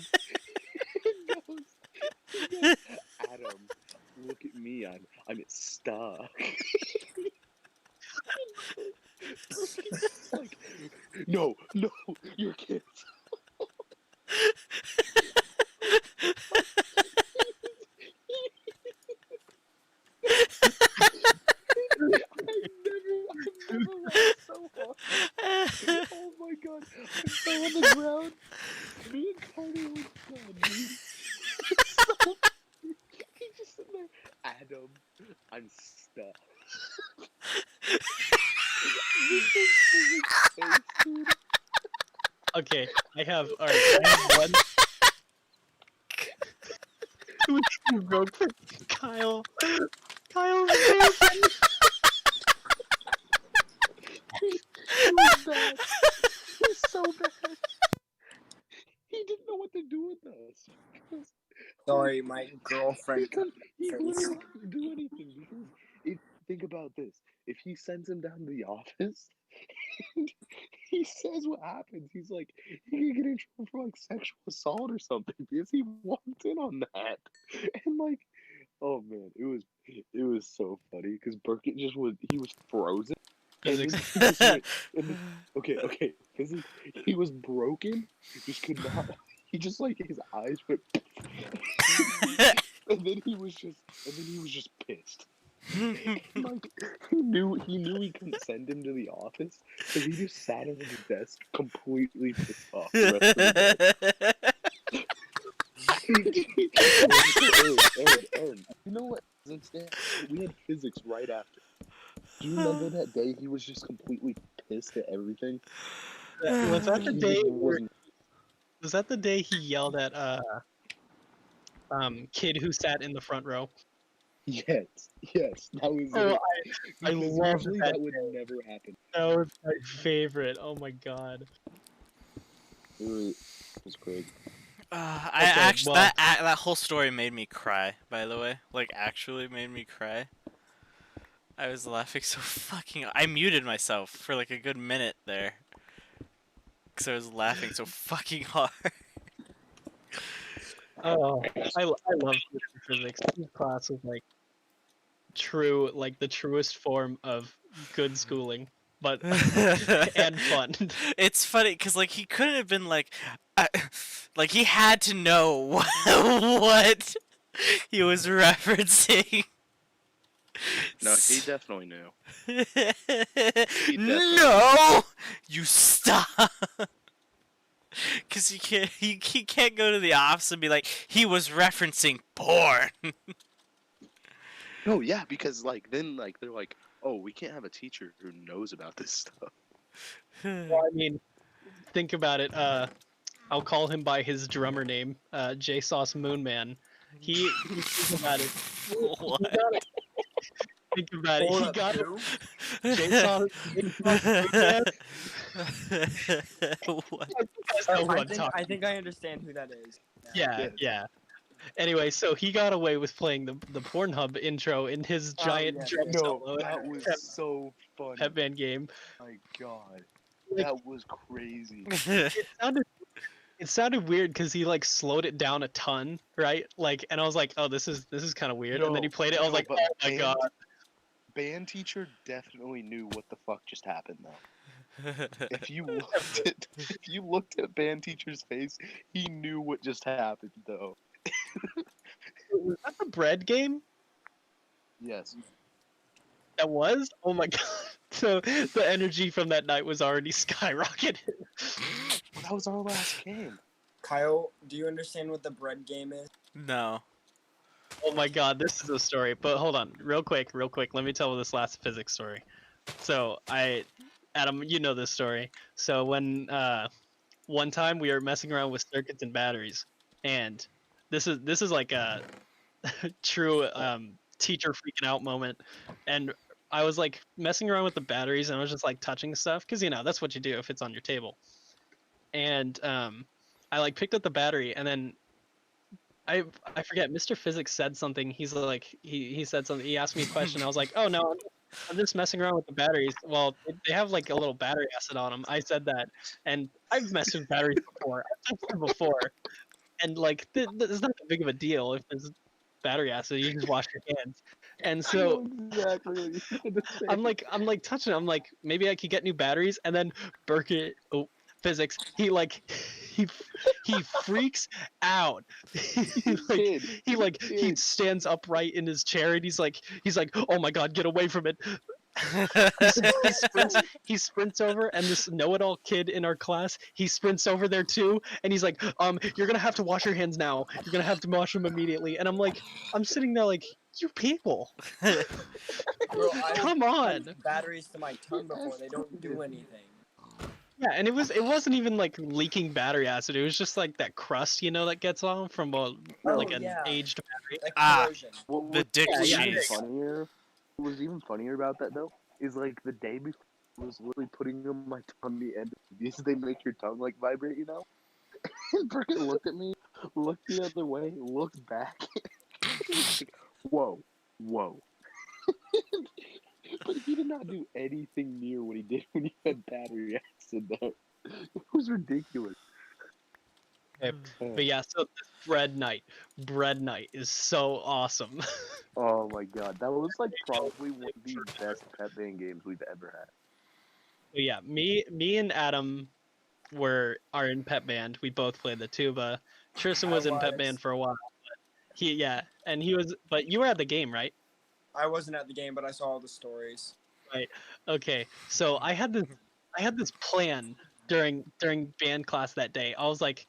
He goes, "Adam, look at me, I'm stuck." Burkett's like, no, you're canceled. I've never laughed so hard. Oh my god, I fell on the ground. Me and Carter were done. So, he's just sitting there. Adam, I'm stuck. Face, dude. Okay, I have one. Real quick, Kyle. Kyle's amazing. He was bad. He was so bad. He didn't know what to do with us. Sorry, my girlfriend. He literally couldn't do anything because think about this. If he sends him down to the office, he says what happens. He's like, he can get in trouble for like sexual assault or something because he walked in on that. And like, oh man, it was so funny because Burkett he was frozen. Physics. Okay. He was broken. Just could not. He just like his eyes went, and then he was just pissed. Like he knew he couldn't send him to the office, so he just sat at his desk completely pissed off the rest of the day. Aaron, you know what? We had physics right after. Do you remember that day he was just completely pissed at everything? Was that the He day? wasn't. Was that the day he yelled at kid who sat in the front row? Yes, that was Oh, it. I Because love usually that that would never happen. That was my favorite. Oh my god. It was crazy. I actually that whole story made me cry. By the way, like actually made me cry. I was laughing so fucking. I muted myself for like a good minute there, because I was laughing so fucking hard. Oh, I love physics. This class is like the truest form of good schooling, but and fun. It's funny because like he couldn't have been like he had to know what he was referencing. No, he definitely knew. No, you stop. Cause you can't go to the office and be like, he was referencing porn. No, yeah, because like then like they're like, oh, we can't have a teacher who knows about this stuff. Well, I mean, think about it. I'll call him by his drummer name, JSauce Moonman. He think about it. What? Think about it. Hold He up, got who? JSauce Moonman. What? You guys know who I'm talking. I think I understand who that is. now. Yeah, Yes. yeah. Anyway, so he got away with playing the Pornhub intro in his Oh, giant yes, drum yes. solo that was so funny. Pep Band game. My God, Like, that was crazy. it sounded weird because he like slowed it down a ton, right? Like, and I was like, oh, this is kind of weird. And then he played it. I was like, but oh my god. Band teacher definitely knew what the fuck just happened though. If you looked at band teacher's face, he knew what just happened though. Was that the bread game? Yes. That was? Oh my god. So the energy from that night was already skyrocketed. Well, that was our last game. Kyle, do you understand what the bread game is? No. Oh my god, this is a story. But hold on, real quick. Let me tell this last physics story. So Adam, you know this story. So when one time we were messing around with circuits and batteries, and this is like a true teacher freaking out moment, and I was like messing around with the batteries and I was just like touching stuff because that's what you do if it's on your table. And I like picked up the battery and then I forget, Mr. Physics said something. He's like he said something. He asked me a question. I was like, oh no, I'm just messing around with the batteries. Well, they have like a little battery acid on them. I said that, and I've messed with batteries before. I've touched them before, and like it's not that big of a deal if there's battery acid. You just wash your hands. And so exactly what you had to say. I'm like touching it. I'm like, maybe I could get new batteries. And then Burkett, Physics, he freaks out. He stands upright in his chair and he's like, oh my god, get away from it. He sprints over, and this know-it-all kid in our class, he sprints over there too, and he's like, you're gonna have to wash your hands now. You're gonna have to wash them immediately. And I'm sitting there like, you people. Bro, Come on. Batteries to my tongue before, they don't do anything. Yeah, and it wasn't even like leaking battery acid. It was just like that crust, that gets on from an aged battery. Like Ah. corrosion. The dick Yeah, cheese. What was even funnier about that though is like the day before I was literally putting them my tongue the end of these. They make your tongue like vibrate, And Burkett looked at me, looked the other way, looked back. Like, whoa. But he did not do anything near what he did when he had battery acid there. It was ridiculous. Okay. But yeah, so this bread night is so awesome. Oh my god, that was like probably one of the best pep band games we've ever had. But yeah, me and Adam are in pep band. We both played the tuba. Tristan was in pep band for a while. But you were at the game, right? I wasn't at the game, but I saw all the stories. Right. Okay. So I had this plan during band class that day. I was like,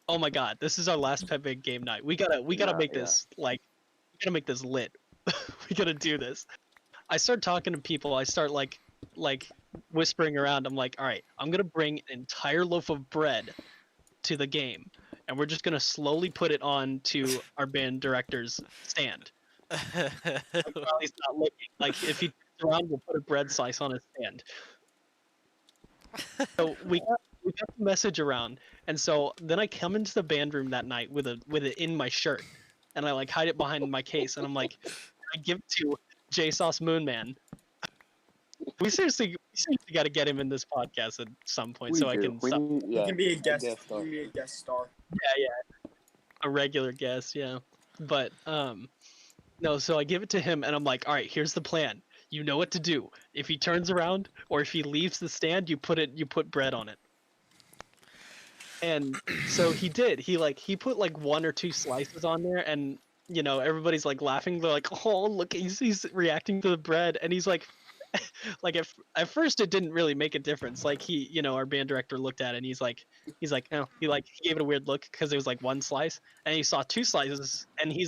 oh my god, this is our last pep band game night. We gotta make this make this lit. We gotta do this. I start talking to people. I start like whispering around. I'm like, all right, I'm gonna bring an entire loaf of bread to the game, and we're just gonna slowly put it onto our band director's stand. While he's not looking. Like if he turns around, we'll put a bread slice on his stand. So we got the message around, and so then I come into the band room that night with it in my shirt, and I like hide it behind my case, and I'm like, I give it to JSauce Moonman. We seriously got to get him in this podcast at some point so I can. He can be a guest. He can be a guest star. Yeah, a regular guest, yeah. But no, so I give it to him, and I'm like, all right, here's the plan. You know what to do. If he turns around or if he leaves the stand, you put bread on it. And so he did. He put like one or two slices on there, and you know, everybody's like laughing. They're like, "Oh, look, he's reacting to the bread," and he's like, like at first it didn't really make a difference. Like he, you know, our band director looked at it and he's like, no, he gave it a weird look because it was like one slice, and he saw two slices, and he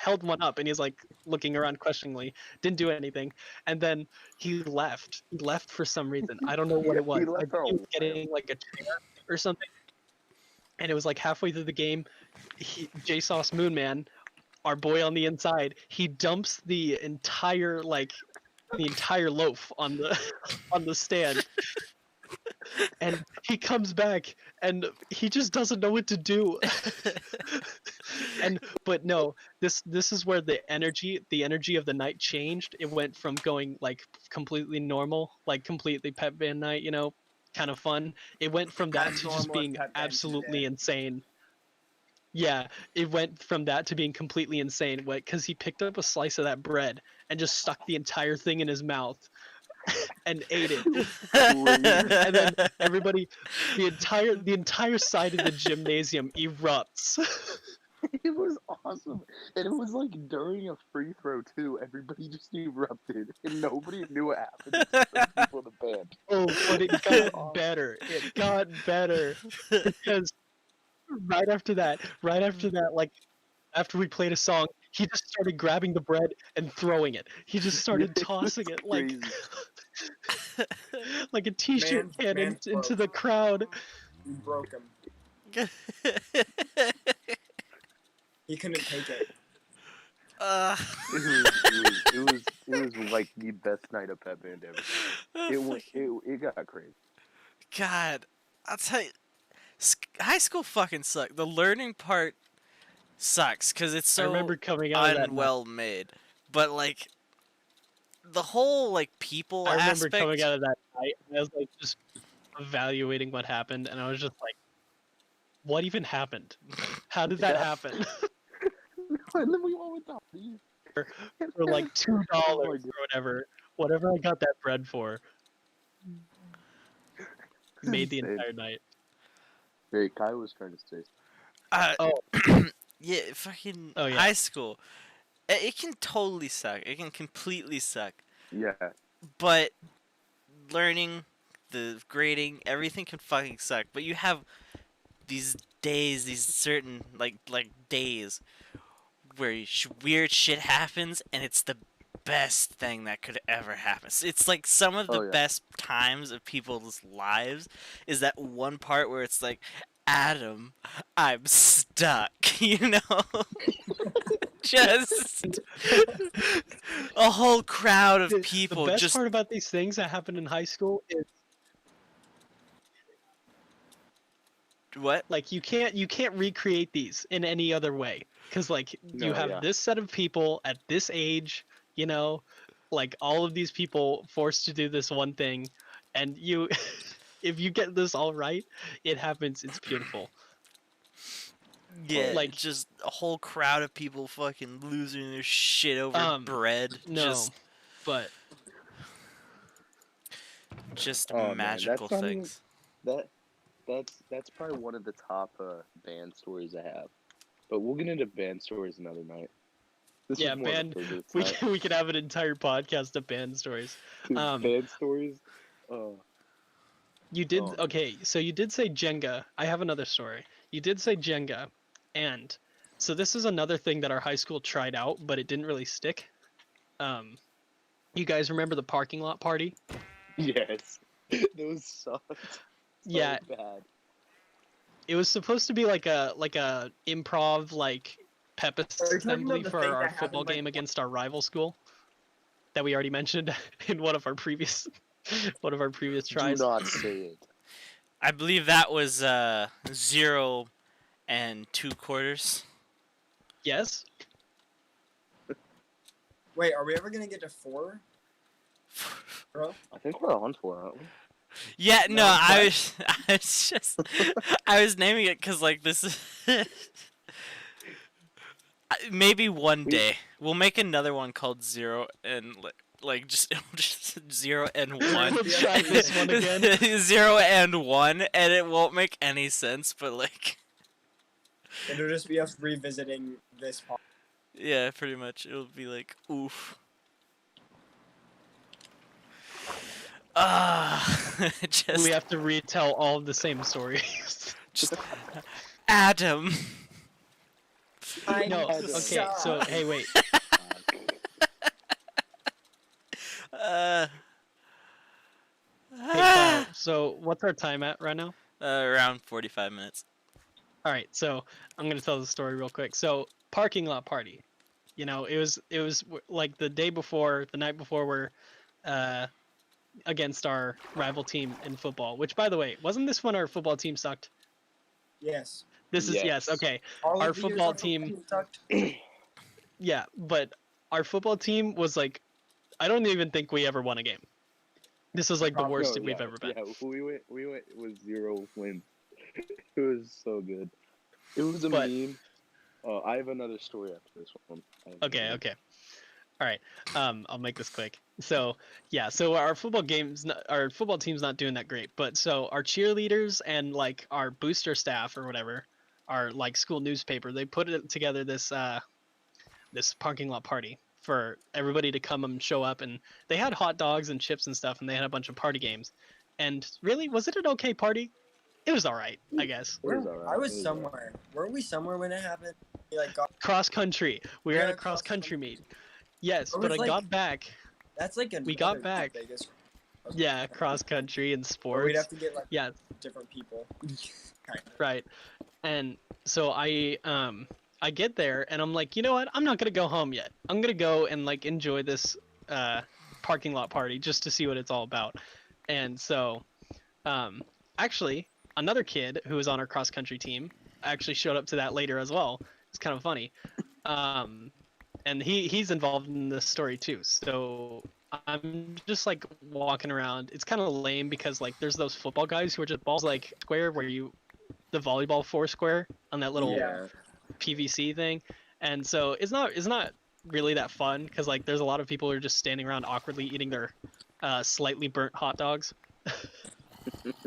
held one up and he's like looking around questioningly, didn't do anything, and then he left. He left for some reason. I don't know what Yeah, it was. he I left think for a he was while. getting like a chair or something, and it was like halfway through the game. J Sauce Moonman, our boy on the inside, he dumps the entire loaf on the on the stand, and he comes back and he just doesn't know what to do. And but no, this is where the energy of the night changed. It went from going like completely normal, like completely pep band night, you know, kind of fun. It went from that As to just normal as being Pep Band absolutely Tuesday. insane. Yeah, it went from that to being completely insane because he picked up a slice of that bread and just stuck the entire thing in his mouth and ate it. Crazy. And then everybody, the entire side of the gymnasium erupts. It was awesome, and it was like during a free throw too. Everybody just erupted, and nobody knew what happened except for the people in the band. Oh, but it It was got awesome. better. It got better because right after that, like after we played a song, he just started grabbing the bread and throwing it. He just Yeah, started it was tossing it crazy. like a t-shirt cannon Man into broke. the crowd. He broke him. He couldn't take it. uh, It was like the best night of pep band ever. It got crazy. God, I'll tell you, high school fucking sucked. The learning part sucks because it's I so remember coming out of that night. unwell made. But like the whole like people I remember aspect. coming out of that night and I was like just evaluating what happened, and I was just like, what even happened? How did that Yeah. happen? And then we all went to Hardee's. For like $2 Oh my or God. whatever I got that bread for, made the Insane. entire night. Hey, Kai was trying to say. Oh, Yeah, fucking Oh, yeah. high school. It can totally suck. It can completely suck. Yeah. But learning, the grading, everything can fucking suck. But you have these days, these certain like days where weird shit happens, and it's the best thing that could ever happen. It's like some of the Oh, yeah. best times of people's lives is that one part where it's like, Adam, I'm stuck, you know? Just a whole crowd of people the best just part about these things that happen in high school is what? like you can't recreate these in any other way, because like you No, have yeah. this set of people at this age, you know, like all of these people forced to do this one thing, and you if you get this all right, it happens. It's beautiful. Yeah, Like- just a whole crowd of people fucking losing their shit over bread. No, but Just Oh, man, magical that's not even- things. That's probably one of the top band stories I have. But we'll get into band stories another night. This yeah, was more of a band. physics We night. we could have an entire podcast of band stories. Dude, um, band stories. Oh, You did Oh. okay, so you did say Jenga. I have another story. You did say Jenga, and so this is another thing that our high school tried out, but it didn't really stick. You guys remember the parking lot party? yes. Those sucked. So Yeah, bad. it was supposed to be like a improv pep Are you talking assembly about the for thing our that football happened, like, game against our rival school that we already mentioned in one of our previous tries. Do not say it. I believe that was 0 and 2/4. Yes. Wait, are we ever gonna get to 4? Bro? I think we're on 4, aren't we? Yeah, no, No, I but- was just I was naming it because like this is maybe one day we'll make another one called 0 and like just 0 and 1. We'll try this one again. 0 and 1, and it won't make any sense, but like It'll just be us revisiting this part. Yeah, pretty much. It'll be like, oof. Just We have to retell all of the same stories. just Adam. No, Adam. okay, so hey, wait. Uh, Hey, Kyle, so what's our time at right now? around 45 minutes. All right, so I'm gonna tell the story real quick. So parking lot party, it was like the day before, the night before, we're uh, against our rival team in football. Which, by the way, wasn't this when our football team sucked? Yes. This is yes, Yes. okay. All Our of the years football our football team, sucked. yeah, but our football team was like, I don't even think we ever won a game. This was like the Probably. worst No, we've yeah, ever been. yeah. We went with 0 wins. It was so good. It was a But- meme. I have another story after this one. Okay, okay. All right. I'll make this quick. So yeah, so our our football team's not doing that great. But so our cheerleaders and like our booster staff or whatever, our like school newspaper, they put it together this parking lot party for everybody to come and show up, and they had hot dogs and chips and stuff, and they had a bunch of party games. And really, was it an okay party? It was all right, I guess. It was alright. I was somewhere. Weren't we somewhere when it happened? We, like got. Cross country. We were Yeah, at a cross country cross-country. meet. Yes, It but was I like- got back. That's like We got another back. Vegas. Yeah, cross country and Or we'd sports. have to get like Yeah, different people. Kind of. right. And so I get there and I'm like, you know what? I'm not gonna go home yet. I'm gonna go and like enjoy this parking lot party just to see what it's all about. And so actually another kid who was on our cross country team actually showed up to that later as well. It's kind of funny. And he's involved in this story too. So I'm just like walking around. It's kind of lame because like there's those football guys who are just balls like square where you the volleyball four square on that little Yeah. PVC thing. And so it's not really that fun because like there's a lot of people who are just standing around awkwardly eating their slightly burnt hot dogs.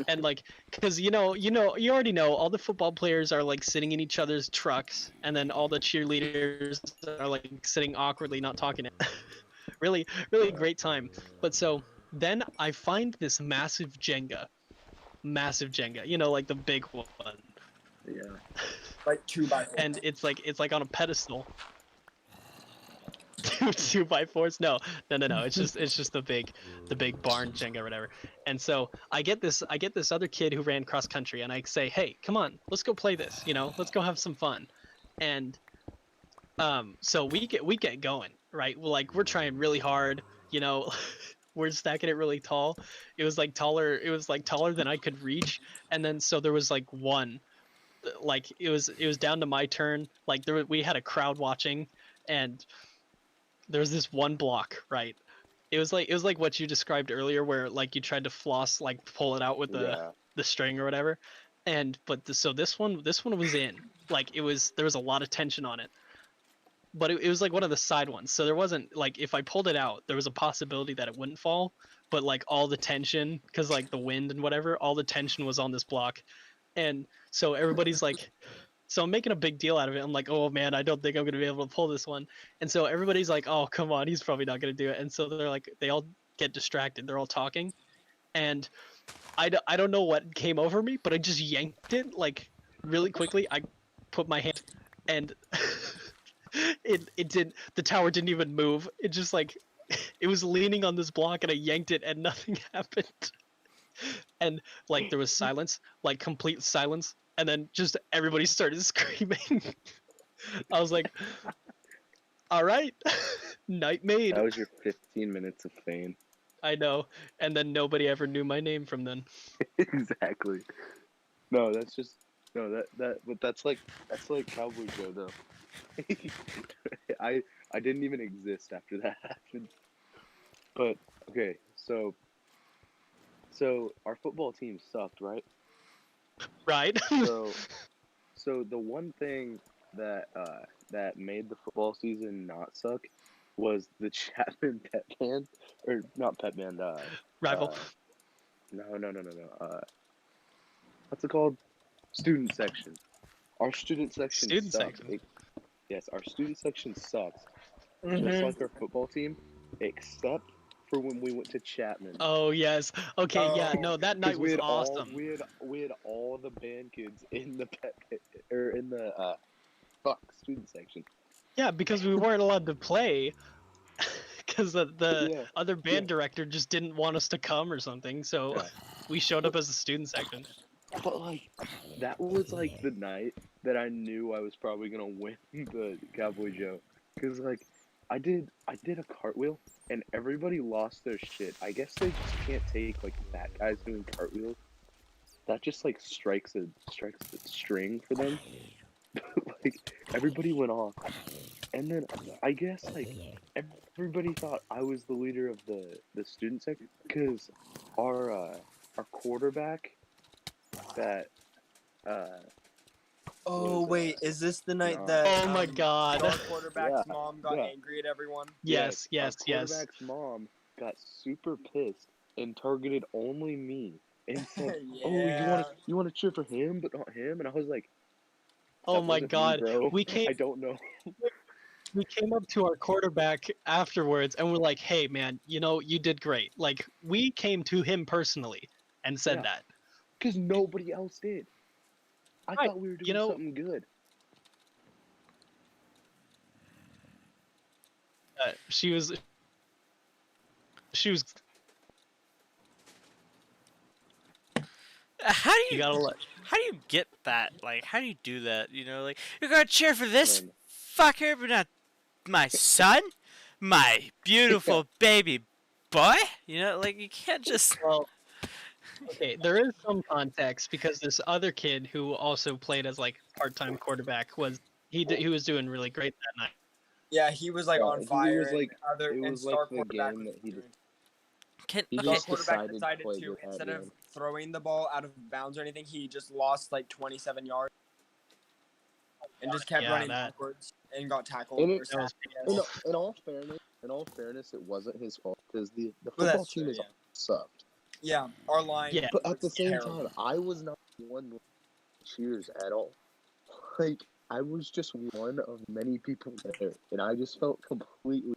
And like because you already know all the football players are like sitting in each other's trucks, and then all the cheerleaders are like sitting awkwardly not talking. Really really great time. But so then I find this massive Jenga, like the big one, Yeah. Like 2x4. and it's like on a pedestal. Two by fours? No. It's just the big barn Jenga or whatever. And so I get this other kid who ran cross country, and I say, hey, come on, let's go play this. Let's go have some fun. And so we get going, right? We're trying really hard. We're stacking it really tall. It was like taller than I could reach. And then so there was like one, like it was down to my turn. Like we had a crowd watching, and there was this one block, right? It was like what you described earlier, where like you tried to floss, like pull it out with Yeah. the string or whatever. So this one was in, like there was a lot of tension on it, but it was like one of the side ones, so there wasn't like, if I pulled it out there was a possibility that it wouldn't fall, but like all the tension, because like the wind and whatever, all the tension was on this block. And so everybody's like, so I'm making a big deal out of it. I'm like, oh man, I don't think I'm gonna be able to pull this one. And so everybody's like, oh come on, he's probably not gonna do it. And so they're like, they all get distracted, they're all talking, and I don't know what came over me, but I just yanked it like really quickly. I put my hand, and the tower didn't even move. It just like it was leaning on this block, and I yanked it and nothing happened. And like there was silence, like complete silence, and then just everybody started screaming. I was like, all right, night made. That was your 15 minutes of fame. I know. And then nobody ever knew my name from then. Exactly. No, that's just but that's like Cowboy Joe though. I didn't even exist after that happened. But okay, so our football team sucked, right? Right? So the one thing that that made the football season not suck was the Chapman pet band, or not pet band. Rival. No. What's it called? Student section. Our student section Student sucks. section. Yes, our student section sucks. Just Mhm. like our football team, except for when we went to Chapman. Oh yes. Okay, yeah. Oh. No, that Because night was awesome. we had all the band kids in the or in the student section. Yeah, because we weren't allowed to play because the Yeah, other yeah, band director just didn't want us to come or something. So yeah. we showed up as a student section. But like that was like the night that I knew I was probably gonna win the Cowboy Joe. Cause like I did a cartwheel and everybody lost their shit. I guess they just can't take like fat guys doing cartwheels. That just like strikes a string for them. Like everybody went off. And then I guess like everybody thought I was the leader of the student section because our quarterback that Oh was wait, is this the night nah. that Oh my God. our quarterback's Yeah, mom got yeah. angry at everyone? Yes, Our yes, yes. quarterback's mom got super pissed and targeted only me and said, "Oh, Yeah. you want to cheer for him, but not him?" And I was like, Oh "That my wasn't me, God. bro. We came I don't know." we came up to our quarterback afterwards and we're like, "Hey man, you know, you did great." Like we came to him personally and said Yeah, that. because nobody else did. I Right. thought we were You doing know, something good. she was How do you you got to let how do you get that? Like, how do you do that? You know, like you're gonna cheer for this Man. fucker, but not my son, my beautiful baby boy. You know, like you can't just. well, okay, there is some context because this other kid who also played as like part-time quarterback he was doing really great that night. Yeah, he was like on He fire, was and like it was like star the quarterback game was that doing. he Okay, Star just quarterback decided to decided play to good at instead the of end. throwing the ball out of bounds or anything, he just lost like 27 yards and just kept Yeah, running that backwards and got tackled And or that was sacked, I in, guess. in all fairness, it wasn't his fault because the Well, football that's true. team is Yeah. sucked. Yeah, our line yeah. But at the was same terrible. time, I was not one cheers at all. Like I was just one of many people there, and I just felt completely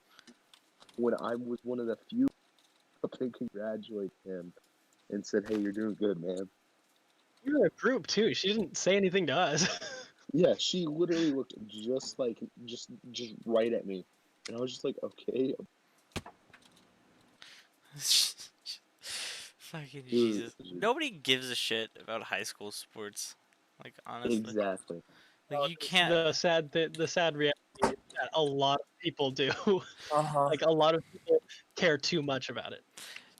when I was one of the few up and congratulated him and said, "Hey, you're doing good, man." We were a group too. She didn't say anything to us. Yeah, she literally looked just like just right at me, and I was just like, "Okay." fucking Dude, Jesus. Nobody gives a shit about high school sports. Like honestly, exactly. like you can't. The sad reality is that a lot of people do. Uh-huh. Like a lot of people care too much about it.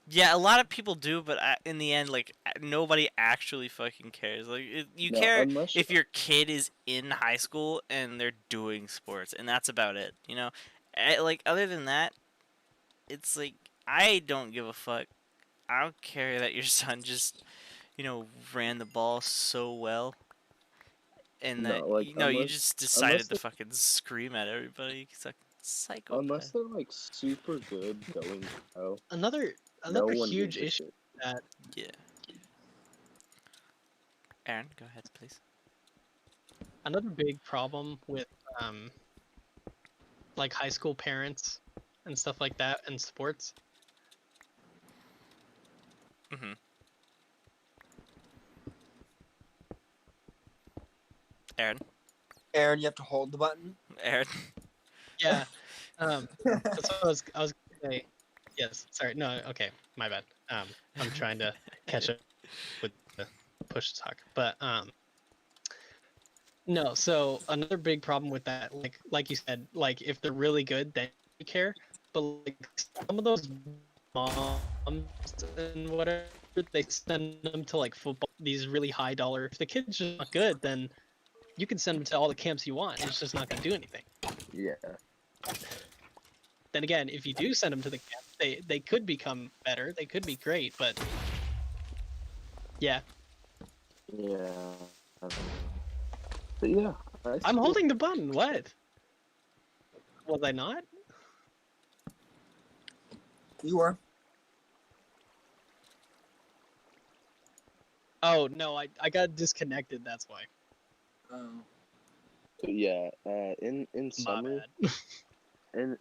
Yeah, a lot of people do, but in the end, like nobody actually fucking cares. Like you No, care unless if your kid is in high school and they're doing sports, and that's about it. You know, like other than that, it's like I don't give a fuck. I don't care that your son just ran the ball so well, and that no, like you just unless decided to fucking scream at everybody. It's like unless psychopath. they're like super good going pro, Another no another one huge gives a issue shit. that Yeah. Aaron, go ahead, please. another big problem with like high school parents and stuff like that and sports. Mm-hmm. Aaron. Aaron, you have to hold the button. Aaron. Yeah. That's what I was gonna say. Yes. Sorry. No. Okay. My bad. I'm trying to catch up with the push to talk, but no. So another big problem with that, like you said, like if they're really good, then you care. But like some of those moms and whatever, they send them to like football, these really high dollar. If the kid's just not good, then you can send them to all the camps you want. It's just not going to do anything. Yeah, Then again, if you do send them to the camp, they could become better. They could be great, but yeah. yeah. But yeah, I'm holding the button. What? Was I not? You were. Oh no, I got disconnected. That's why. Oh. But yeah, in My summary, bad. in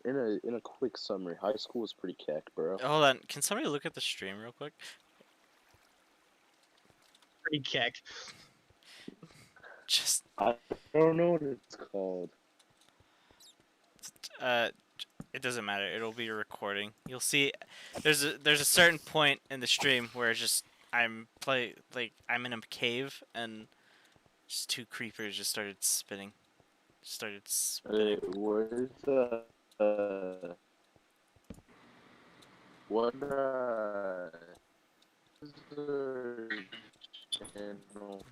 a quick summary, high school is pretty keck, bro. Hold on. Can somebody look at the stream real quick? Pretty kick. Just I don't know what it's called. uh, it doesn't matter. It'll be a recording. You'll see. There's a certain point in the stream where just I'm I'm in a cave and just two creepers just started spinning. Started spinning. Where's the what is the channel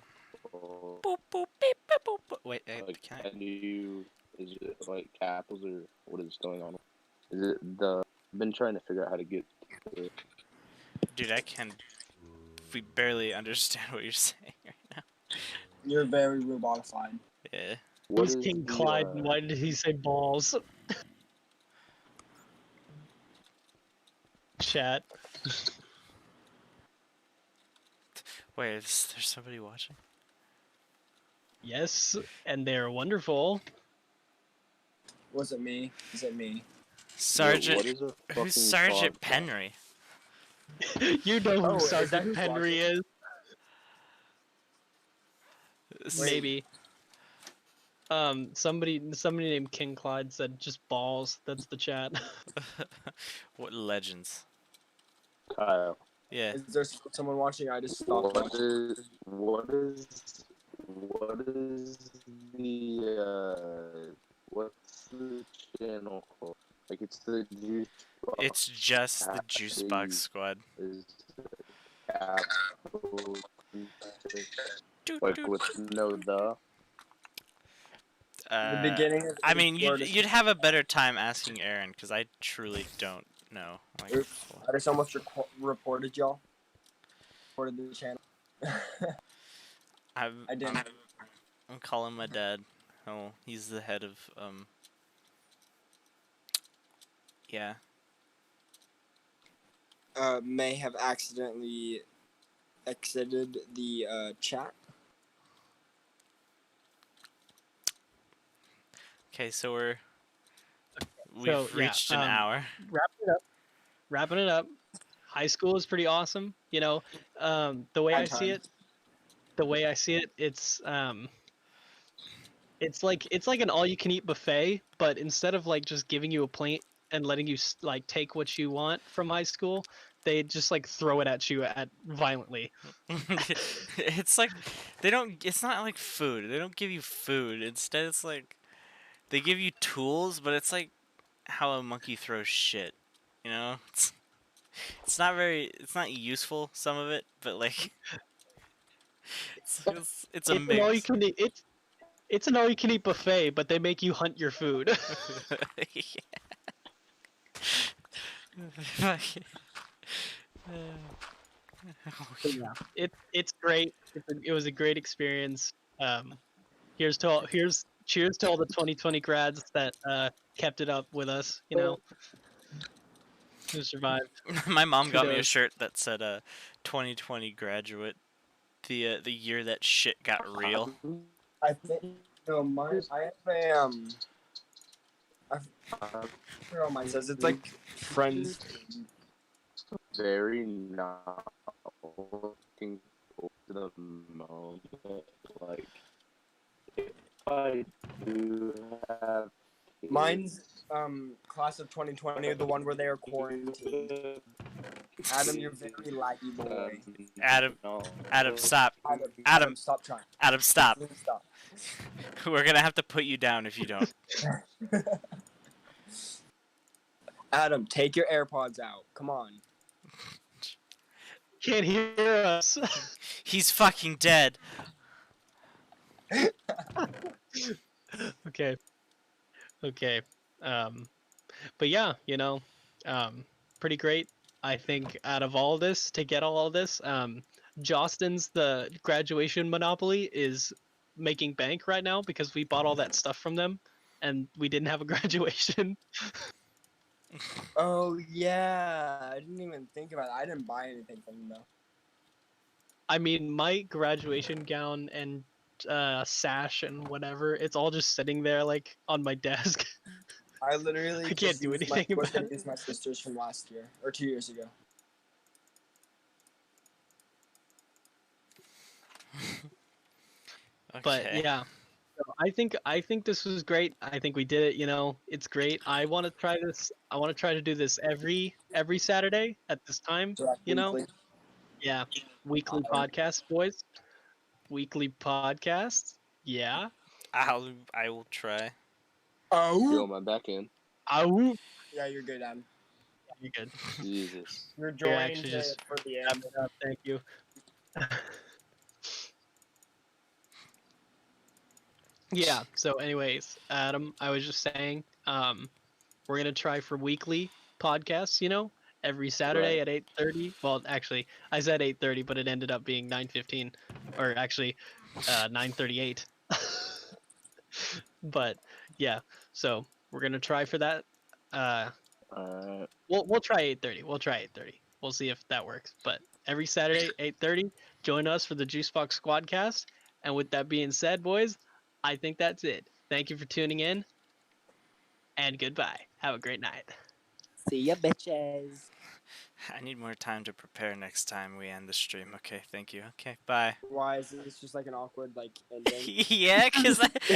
called? Boop, boop, beep, boop, boop, boop. Wait, Like, can I? can you? Is it like capitals or what is going on? Is it the? I've been trying to figure out how to get to it. Dude, I can. We barely understand what you're saying right now. You're very robotified. Yeah. What Who's is King the, Clyde? And why did he say balls? Chat. Wait, there's somebody watching? Yes, and they're wonderful. Was it me? Is it me? Sergeant. What is a fucking Who's Sergeant podcast? Penry? You know who Oh, is that Sergeant who's Henry watching? is? Wait. Maybe. Somebody named King Clyde said just balls. That's the chat. What legends? Kyle. Yeah. Is there someone watching? I just stopped What watching. is the what's the channel called? Like it's the Juicebox. It's just the Juicebox Squad. Is capital Doot, like doot. with no the. The beginning of I each mean, word you'd have a better time asking Aaron because I truly don't know. Like, Oops. I just almost reported y'all. Reported the channel. I didn't. I'm calling my dad. Oh, he's the head of Yeah. May have accidentally exited the chat. Okay, so we've So, yeah, reached an hour. Wrapping it up. High school is pretty awesome. You know, the way Bad I see time. it, it's like an all-you-can-eat buffet, but instead of like just giving you a plate and letting you like take what you want from high school, they just like throw it at you violently. It's like it's not like food. They don't give you food. Instead it's like they give you tools, but it's like how a monkey throws shit. You know? It's not useful, some of it, but like it's a It's an mix. all-you-can-eat. It's an all-you-can-eat buffet, but they make you hunt your food. Yeah, it's great. It was a great experience. Cheers to all the 2020 grads that kept it up with us. You know, who survived. My mom got me a Kudos. shirt that said 2020 graduate, the year that shit got real. I think no, mine. I have a I forgot what mine says. It's like friends. Very not looking forward to the moment. Like if I do have kids, Mine's class of 2020, the one where they are quarantined. Adam, you're very laggy boy. Adam, no. stop. Adam, Adam. stop trying. Adam, stop. Please stop. We're gonna have to put you down if you don't. Adam, take your AirPods out. Come on. Can't hear us. He's fucking dead. Okay. But yeah, you know, pretty great. I think out of all this, to get all of this, Jostin's the graduation monopoly is making bank right now because we bought all that stuff from them, and we didn't have a graduation. Oh yeah, I didn't even think about it. I didn't buy anything from them though. I mean, my graduation gown and sash and whatever. It's all just sitting there like on my desk. I literally I can't just do used anything was about gonna it. use my sister's from last year or 2 years ago. But Okay. yeah, so I think this was great. I think we did it. It's great. I want to try this. I want to try to do this every Saturday at this time. So like weekly. Yeah, weekly podcast, boys. Weekly podcast. Yeah. I will try. Feel Oh. my back end. Oh, Yeah, you're good, Adam. you're good. Jesus. You're You're joined actually just for the wrap end. it up. Thank you. Yeah. So, anyways, Adam, I was just saying, we're gonna try for weekly podcasts. Every Saturday Right. at 8:30. Well, actually, I said 8:30, but it ended up being 9:15, or actually, 9:38. But yeah, so we're gonna try for that. Uh, Uh, we'll try 8:30. We'll try 8:30. We'll see if that works. But every Saturday 8:30, join us for the JuiceBoxSquadCast. And with that being said, boys, I think that's it. Thank you for tuning in, and goodbye. Have a great night. See ya, bitches. I need more time to prepare next time we end the stream. Okay, thank you. Okay, bye. Why is this just like an awkward like ending? Yeah, because